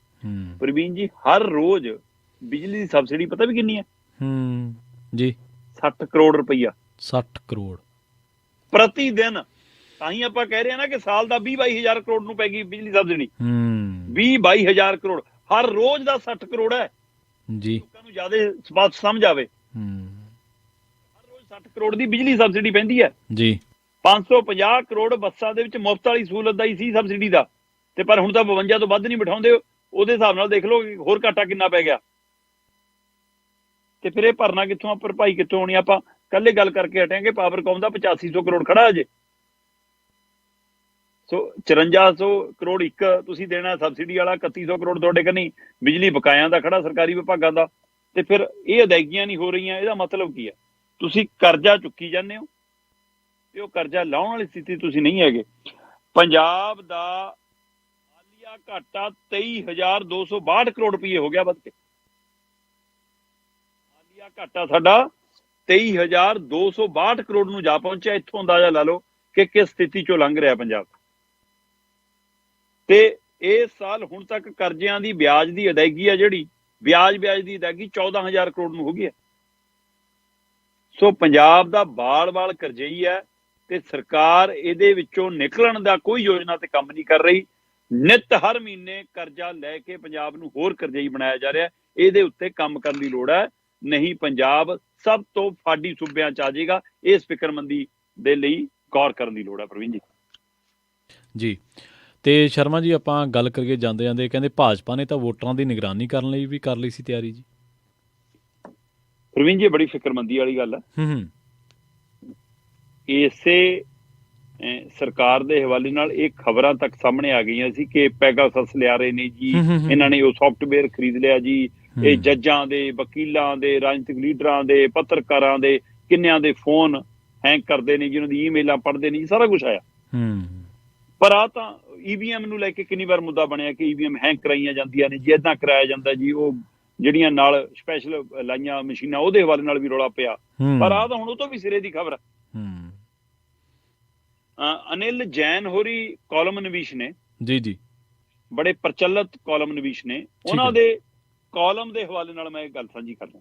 ਪ੍ਰਵੀਨ ਜੀ, ਹਰ ਰੋਜ਼ ਬਿਜਲੀ ਦੀ ਸਬਸਿਡੀ ਪਤਾ ਵੀ ਕਿੰਨੀ ਹੈ ਜੀ? 60 ਕਰੋੜ ਰੁਪਈਆ। 60 ਕਰੋੜ ਪ੍ਰਤੀ ਦਿਨ। ਤਾਂ ਹੀ ਆਪਾਂ ਕਹਿ ਰਹੇ ਹਾਂ ਨਾ ਕਿ ਸਾਲ ਦਾ 20-22 ਹਜ਼ਾਰ ਕਰੋੜ ਨੂੰ ਪੈ ਗਈ ਬਿਜਲੀ ਸਬਸਿਡੀ। 20-22 ਹਜ਼ਾਰ ਕਰੋੜ ਹਰ ਰੋਜ਼ ਦਾ 60 ਕਰੋੜ ਹੈ ਜੀ। ਲੋਕਾਂ ਨੂੰ ਜ਼ਿਆਦਾ ਸਪਸ਼ਟ ਸਮਝ ਆਵੇ, 60 ਕਰੋੜ ਦੀ ਬਿਜਲੀ ਸਬਸਿਡੀ ਪੈਂਦੀ ਹੈ ਜੀ। 550 ਕਰੋੜ ਬੱਸਾਂ ਦੇ ਵਿੱਚ ਮੁਫਤ ਵਾਲੀ ਸਹੂਲਤ ਦਾ ਹੀ ਸੀ ਸਬਸਿਡੀ ਦਾ, ਤੇ ਪਰ ਹੁਣ ਤਾਂ 52 ਤੋਂ ਵੱਧ ਨਹੀਂ ਬਿਠਾਉਂਦੇ। ਉਹਦੇ ਹਿਸਾਬ ਨਾਲ ਦੇਖ ਲਓ ਹੋਰ ਘਾਟਾ ਕਿੰਨਾ ਪੈ ਗਿਆ। ਤੇ ਫਿਰ ਇਹ ਭਰਨਾ ਕਿੱਥੋਂ, ਭਰਪਾਈ ਕਿੱਥੋਂ ਹੋਣੀ? ਆਪਾਂ ਕੱਲੇ ਗੱਲ ਕਰਕੇ ਹਟਾਂਗੇ ਪਾਵਰਕੌਮ ਦਾ 8500 ਕਰੋੜ ਖੜਾ ਅਜੇ। ਸੋ 5400 ਕਰੋੜ ਇੱਕ ਤੁਸੀਂ ਦੇਣਾ ਸਬਸਿਡੀ ਵਾਲਾ, 3100 ਕਰੋੜ ਤੁਹਾਡੇ ਕੰਨੀ ਬਿਜਲੀ ਬਕਾਇਆਂ ਦਾ ਖੜਾ ਸਰਕਾਰੀ ਵਿਭਾਗਾਂ ਦਾ। ਤੇ ਫਿਰ ਇਹ ਅਦਾਇਗੀਆਂ ਨਹੀਂ ਹੋ ਰਹੀਆਂ, ਇਹਦਾ ਮਤਲਬ ਕੀ ਹੈ? ਤੁਸੀਂ ਕਰਜ਼ਾ ਚੁੱਕੀ ਜਾਂਦੇ ਹੋ ਤੇ ਉਹ ਕਰਜ਼ਾ ਲਾਉਣ ਵਾਲੀ ਸਥਿਤੀ ਤੁਸੀਂ ਨਹੀਂ ਹੈਗੇ। ਪੰਜਾਬ ਦਾ ਹਾਲੀਆ ਘਾਟਾ 23,262 ਕਰੋੜ ਰੁਪਏ ਹੋ ਗਿਆ ਵੱਧ ਕੇ। ਹਾਲੀਆ ਘਾਟਾ ਸਾਡਾ 23,262 ਕਰੋੜ ਨੂੰ ਜਾ ਪਹੁੰਚਿਆ। ਇੱਥੋਂ ਅੰਦਾਜ਼ਾ ਲਾ ਲਓ ਕਿ ਕਿਸ ਸਥਿਤੀ ਚੋਂ ਲੰਘ ਰਿਹਾ ਪੰਜਾਬ। ਤੇ ਇਸ ਸਾਲ ਹੁਣ ਤੱਕ ਕਰਜ਼ਿਆਂ ਦੀ ਵਿਆਜ ਦੀ ਅਦਾਇਗੀ ਆ, ਜਿਹੜੀ ਵਿਆਜ ਦੀ ਅਦਾਇਗੀ 14,000 ਕਰੋੜ ਨੂੰ ਹੋ ਗਈ ਹੈ। ਸੋ ਪੰਜਾਬ ਦਾ ਬਾਲ ਕਰਜ਼ਈ ਹੈ ਤੇ ਸਰਕਾਰ ਇਹਦੇ ਵਿੱਚੋਂ ਨਿਕਲਣ ਦਾ ਕੋਈ ਯੋਜਨਾ ਤੇ ਕੰਮ ਨਹੀਂ ਕਰ ਰਹੀ। ਨਿਤ ਹਰ ਮਹੀਨੇ ਕਰਜ਼ਾ ਲੈ ਕੇ ਪੰਜਾਬ ਨੂੰ ਹੋਰ ਕਰਜ਼ਈ ਬਣਾਇਆ ਜਾ ਰਿਹਾ। ਇਹਦੇ ਉੱਤੇ ਕੰਮ ਕਰਨ ਦੀ ਲੋੜ ਹੈ, ਨਹੀਂ ਪੰਜਾਬ ਸਭ ਤੋਂ ਫਾਡੀ ਸੂਬਿਆਂ ਚ ਆ ਜਾਏਗਾ। ਇਸ ਫਿਕਰਮੰਦੀ ਦੇ ਲਈ ਗੌਰ ਕਰਨ ਦੀ ਲੋੜ ਹੈ ਪ੍ਰਵੀਨ ਜੀ। ਜੀ ਤੇ ਸ਼ਰਮਾ ਜੀ, ਆਪਾਂ ਗੱਲ ਕਰੀਏ ਜਾਂਦੇ ਜਾਂਦੇ, ਕਹਿੰਦੇ ਭਾਜਪਾ ਨੇ ਤਾਂ ਵੋਟਰਾਂ ਦੀ ਨਿਗਰਾਨੀ ਕਰਨ ਲਈ ਵੀ ਕਰ ਲਈ ਸੀ ਤਿਆਰੀ ਜੀ। ਪ੍ਰਵੀਨ ਜੀ, ਬੜੀ ਫਿਕਰਮੰਦੀ ਵਾਲੀ ਗੱਲ ਹੈ। ਇਸੇ ਸਰਕਾਰ ਦੇ ਹਵਾਲੇ ਨਾਲ ਇਹ ਖਬਰਾਂ ਤੱਕ ਸਾਹਮਣੇ ਆ ਗਈਆਂ ਸੀ ਕਿ ਪੈਗਾਸਸ ਲਿਆ ਰਹੇ ਨੇ ਜੀ, ਇਹਨਾਂ ਨੇ ਉਹ ਸੌਫਟਵੇਅਰ ਖਰੀਦ ਲਿਆ ਜੀ। ਇਹ ਜੱਜਾਂ ਦੇ, ਵਕੀਲਾਂ ਦੇ, ਰਾਜਨੀਤਿਕ ਲੀਡਰਾਂ ਦੇ, ਪੱਤਰਕਾਰਾਂ ਦੇ ਕਿੰਨਿਆਂ ਦੇ ਫੋਨ ਹੈਂਗ ਕਰਦੇ ਨੇ ਜੀ, ਉਹਨਾਂ ਦੀ ਈਮੇਲਾਂ ਪੜ੍ਹਦੇ ਨੇ ਜੀ, ਸਾਰਾ ਕੁਝ ਆਇਆ। ਪਰ ਆ ਤਾਂ ਈਵੀਐਮ ਨੂੰ ਲੈ ਕੇ ਕਿੰਨੀ ਵਾਰ ਮੁੱਦਾ ਬਣਿਆ ਕਿ ਈਵੀਐਮ ਹੈਂਗ ਕਰਾਈਆਂ ਜਾਂਦੀਆਂ ਨੇ ਜੀ, ਏਦਾਂ ਕਰਾਇਆ ਜਾਂਦਾ ਜੀ। ਉਹ ਜਿਹੜੀਆਂ ਨਾਲ ਸਪੈਸ਼ਲ ਲਾਈਆਂ ਮਸ਼ੀਨਾਂ, ਉਹਦੇ ਹਵਾਲੇ ਨਾਲ ਵੀ ਰੌਲਾ ਪਿਆ। ਪਰ ਆ ਤਾਂ ਹੁਣ ਉਹ ਤੋਂ ਵੀ ਸਿਰੇ ਦੀ ਖਬਰ ਹੈ। ਅਨਿਲ ਜੈਨ ਹੋਰੀ ਕਾਲਮ ਨਵੀਸ਼ ਨੇ ਜੀ, ਬੜੇ ਪ੍ਰਚਲਿਤ ਕਾਲਮ ਨਵੀਸ਼ ਨੇ, ਉਹਨਾਂ ਦੇ ਕਾਲਮ ਦੇ ਹਵਾਲੇ ਨਾਲ ਮੈਂ ਇਹ ਗੱਲ ਸਾਂਝੀ ਕਰਦਾ।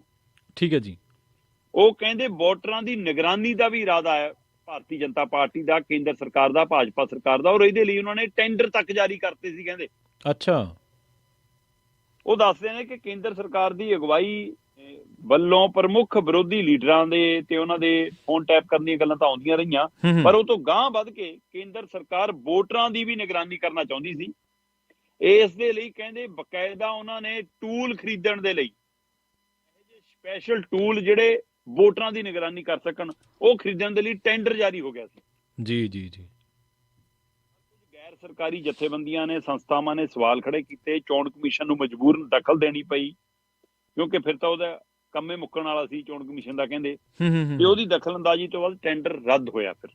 ਠੀਕ ਹੈ ਜੀ। ਉਹ ਕਹਿੰਦੇ ਵੋਟਰਾਂ ਦੀ ਨਿਗਰਾਨੀ ਦਾ ਵੀ ਇਰਾਦਾ ਹੈ ਭਾਰਤੀ ਜਨਤਾ ਪਾਰਟੀ ਦਾ, ਕੇਂਦਰ ਸਰਕਾਰ ਦਾ, ਭਾਜਪਾ ਸਰਕਾਰ ਦਾ, ਔਰ ਇਹਦੇ ਲਈ ਉਹਨਾਂ ਨੇ ਟੈਂਡਰ ਤੱਕ ਜਾਰੀ ਕਰਤੇ ਸੀ ਕਹਿੰਦੇ। ਅੱਛਾ। ਉਹ ਦੱਸਦੇ ਨੇ ਕਿ ਕੇਂਦਰ ਸਰਕਾਰ ਦੀ ਅਗਵਾਈ ਵੱਲੋਂ ਪ੍ਰਮੁੱਖ ਵਿਰੋਧੀ ਲੀਡਰਾਂ ਦੇ ਤੇ ਉਹਨਾਂ ਦੇ ਫੋਨ ਟੈਪ ਕਰਨ ਦੀਆਂ ਗੱਲਾਂ ਤਾਂ ਆਉਂਦੀਆਂ ਰਹੀਆਂ, ਪਰ ਉਹ ਤੋਂ ਗਾਂਹ ਵੱਧ ਕੇ ਕੇਂਦਰ ਸਰਕਾਰ ਵੋਟਰਾਂ ਦੀ ਵੀ ਨਿਗਰਾਨੀ ਕਰਨਾ ਚਾਹੁੰਦੀ ਸੀ। ਇਸ ਦੇ ਲਈ ਕਹਿੰਦੇ ਬਕਾਇਦਾ ਉਹਨਾਂ ਨੇ ਟੂਲ ਖਰੀਦਣ ਦੇ ਲਈ, ਸਪੈਸ਼ਲ ਟੂਲ ਜਿਹੜੇ ਵੋਟਰਾਂ ਦੀ ਨਿਗਰਾਨੀ ਕਰ ਸਕਣ, ਉਹ ਖਰੀਦਣ ਦੇ ਲਈ ਟੈਂਡਰ ਜਾਰੀ ਹੋ ਗਿਆ ਸੀ। ਜੀ ਜੀ ਜੀ। ਗੈਰ ਸਰਕਾਰੀ ਜਥੇਬੰਦੀਆਂ ਨੇ, ਸੰਸਥਾਵਾਂ ਨੇ ਸਵਾਲ ਖੜੇ ਕੀਤੇ। ਚੋਣ ਕਮਿਸ਼ਨ ਨੂੰ ਮਜਬੂਰਨ ਦਖਲ ਦੇਣੀ ਪਈ, ਕਿਉਂਕਿ ਫਿਰ ਤਾਂ ਉਹਦਾ ਕੰਮੇ ਮੁੱਕਣ ਵਾਲਾ ਸੀ ਚੋਣ ਕਮਿਸ਼ਨ ਦਾ ਕਹਿੰਦੇ। ਤੇ ਉਹਦੀ ਦਖਲਅੰਦਾਜ਼ੀ ਤੋਂ ਬਾਅਦ ਟੈਂਡਰ ਰੱਦ ਹੋਇਆ। ਫਿਰ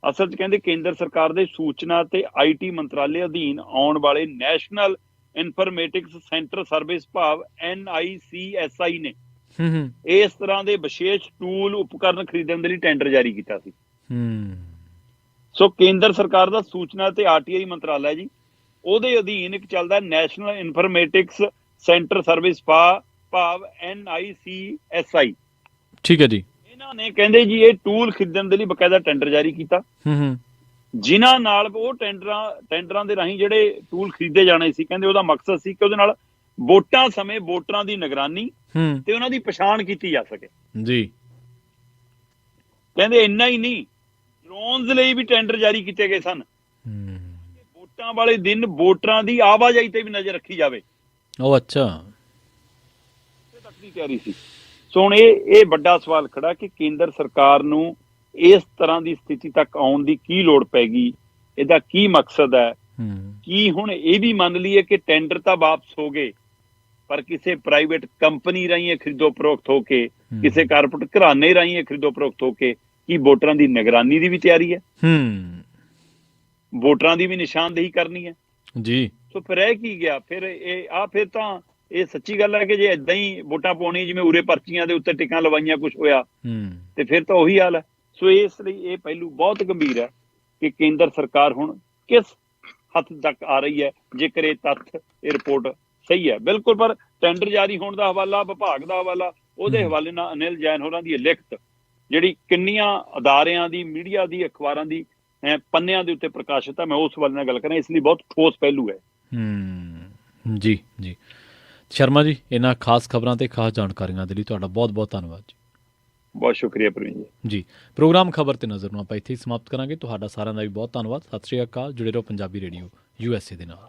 ਅਸਲ 'ਚ ਕਹਿੰਦੇ ਕੇਂਦਰ ਸਰਕਾਰ ਦੇ ਸੂਚਨਾ ਤੇ IT ਮੰਤਰਾਲੇ ਅਧੀਨ ਆਉਣ ਵਾਲੇ ਨੈਸ਼ਨਲ ਇਨਫੋਰਮੈਟਿਕਸ ਸੈਂਟਰ ਸਰਵਿਸ ਭਾਵ NICSI ਨੇ ਇਸ ਤਰ੍ਹਾਂ ਦੇ ਵਿਸ਼ੇਸ਼ ਟੂਲ ਉਪਕਰਨ ਖਰੀਦਣ ਦੇ ਲਈ ਟੈਂਡਰ ਜਾਰੀ ਕੀਤਾ ਸੀ। ਸੋ ਕੇਂਦਰ ਸਰਕਾਰ ਦਾ ਸੂਚਨਾ ਤੇ RTI ਮੰਤਰਾਲਾ ਜੀ, ਉਹਦੇ ਅਧੀਨ ਇੱਕ ਚੱਲਦਾ ਨੈਸ਼ਨਲ ਇਨਫੋਰਮੈਟਿਕਸ ਸੈਂਟਰ ਸਰਵਿਸ ਭਾਵ NICSI। ਠੀਕ ਹੈ ਜੀ। ਇਹਨਾਂ ਨੇ ਕਹਿੰਦੇ ਜੀ ਇਹ ਟੂਲ ਖਰੀਦਣ ਦੇ ਲਈ ਬਕਾਇਦਾ ਟੈਂਡਰ ਜਾਰੀ ਕੀਤਾ, ਜਿਨ੍ਹਾਂ ਨਾਲ ਉਹ ਟੈਂਡਰਾਂ ਦੇ ਰਾਹੀਂ ਜਿਹੜੇ ਟੂਲ ਖਰੀਦੇ ਜਾਣੇ ਸੀ, ਕਹਿੰਦੇ ਉਹਦਾ ਮਕਸਦ ਸੀ ਕਿ ਉਹਦੇ ਨਾਲ ਵੋਟਾਂ ਸਮੇਂ ਵੋਟਰਾਂ ਦੀ ਨਿਗਰਾਨੀ ਤੇ ਉਹਨਾਂ ਦੀ ਪਛਾਣ ਕੀਤੀ ਜਾ ਸਕੇ ਜੀ। ਕਹਿੰਦੇ ਇੰਨਾ ਹੀ ਨਹੀਂ, ਡਰੋਨਸ ਲਈ ਵੀ ਟੈਂਡਰ ਜਾਰੀ ਕੀਤੇ ਗਏ ਸਨ। ਵੋਟਾਂ ਵਾਲੇ ਦਿਨ ਵੋਟਰਾਂ ਦੀ ਆਵਾਜਾਈ ਤੇ ਵੀ ਨਜ਼ਰ ਰੱਖੀ ਜਾਵੇ। ਉਹ ਅੱਛਾ, ਤੱਕ ਦੀ ਤਿਆਰੀ ਸੀ। ਸੋ ਹੁਣ ਇਹ ਵੱਡਾ ਸਵਾਲ ਖੜਾ ਕਿ ਕੇਂਦਰ ਸਰਕਾਰ ਨੂੰ ਇਸ ਤਰ੍ਹਾਂ ਦੀ ਸਥਿਤੀ ਤੱਕ ਆਉਣ ਦੀ ਕੀ ਲੋੜ ਪੈ ਗਈ, ਇਹਦਾ ਕੀ ਮਕਸਦ ਹੈ। ਕੀ ਹੁਣ ਇਹ ਵੀ ਮੰਨ ਲਈਏ ਕਿ ਟੈਂਡਰ ਤਾਂ ਵਾਪਸ ਹੋ ਗਏ, ਪਰ ਕਿਸੇ ਪ੍ਰਾਈਵੇਟ ਕੰਪਨੀ ਰਾਹੀਂ ਖਰੀਦੋ ਫਰੋਖਤ ਹੋ ਕੇ, ਕਿਸੇ ਕਾਰਪੋਰੇਟ ਘਰਾਣੇ ਰਾਹੀਂ ਖਰੀਦੋ ਫਰੋਖਤ ਹੋ ਕੇ, ਕੀ ਵੋਟਰਾਂ ਦੀ ਨਿਗਰਾਨੀ ਦੀ ਵੀ ਤਿਆਰੀ ਹੈ, ਵੋਟਰਾਂ ਦੀ ਵੀ ਨਿਸ਼ਾਨਦੇਹੀ ਕਰਨੀ ਹੈ ਜੀ। ਸੋ ਫਿਰ ਇਹ ਕੀ ਗਿਆ ਫਿਰ ਫਿਰ ਤਾਂ ਇਹ ਸੱਚੀ ਗੱਲ ਹੈ ਕਿ ਜੇ ਏਦਾਂ ਹੀ ਵੋਟਾਂ ਪਾਉਣੀਆਂ ਜਿਵੇਂ ਉਰੇ ਪਰਚੀਆਂ ਦੇ ਉੱਤੇ ਟਿਕਾਂ ਲਵਾਈਆਂ ਕੁਝ ਹੋਇਆ, ਤੇ ਫਿਰ ਤਾਂ ਉਹੀ ਹਾਲ ਹੈ। ਸੋ ਇਸ ਲਈ ਇਹ ਪਹਿਲੂ ਬਹੁਤ ਗੰਭੀਰ ਹੈ ਕਿ ਕੇਂਦਰ ਸਰਕਾਰ ਹੁਣ ਕਿਸ ਹੱਦ ਤੱਕ ਆ ਰਹੀ ਹੈ, ਜੇਕਰ ਇਹ ਤੱਥ, ਇਹ ਰਿਪੋਰਟ ਸਹੀ ਹੈ ਬਿਲਕੁਲ। ਪਰ ਟੈਂਡਰ ਜਾਰੀ ਹੋਣ ਦਾ ਹਵਾਲਾ, ਵਿਭਾਗ ਦਾ ਹਵਾਲਾ, ਉਹਦੇ ਹਵਾਲੇ ਨਾਲ ਅਨਿਲ ਜੈਨ ਹੋਰਾਂ ਦੀ ਲਿਖਤ ਜਿਹੜੀ ਕਿੰਨੀਆਂ ਅਦਾਰਿਆਂ ਦੀ, ਮੀਡੀਆ ਦੀ, ਅਖਬਾਰਾਂ ਦੀ ਪੰਨਿਆਂ ਦੇ ਉੱਤੇ ਪ੍ਰਕਾਸ਼ਿਤ ਹੈ, ਮੈਂ ਉਸ ਹਵਾਲੇ ਨਾਲ ਗੱਲ ਕਰਾਂ, ਇਸ ਲਈ ਬਹੁਤ ਠੋਸ ਪਹਿਲੂ ਹੈ। ਜੀ ਜੀ। ਸ਼ਰਮਾ ਜੀ, ਇਹਨਾਂ ਖਾਸ ਖਬਰਾਂ ਤੇ ਖਾਸ ਜਾਣਕਾਰੀਆਂ ਦੇ ਲਈ ਤੁਹਾਡਾ ਬਹੁਤ ਬਹੁਤ ਧੰਨਵਾਦ ਜੀ। ਬਹੁਤ ਸ਼ੁਕਰੀਆ ਪ੍ਰਵੀਨ ਜੀ। ਪ੍ਰੋਗਰਾਮ ਖਬਰ ਤੇ ਨਜ਼ਰ ਨੂੰ ਆਪਾਂ ਇੱਥੇ ਹੀ ਸਮਾਪਤ ਕਰਾਂਗੇ। ਤੁਹਾਡਾ ਸਾਰਿਆਂ ਦਾ ਵੀ ਬਹੁਤ ਧੰਨਵਾਦ। ਸਤਿ ਸ਼੍ਰੀ ਅਕਾਲ। ਜੁੜੇ ਰਹੋ ਪੰਜਾਬੀ ਰੇਡੀਓ USA ਦੇ ਨਾਲ।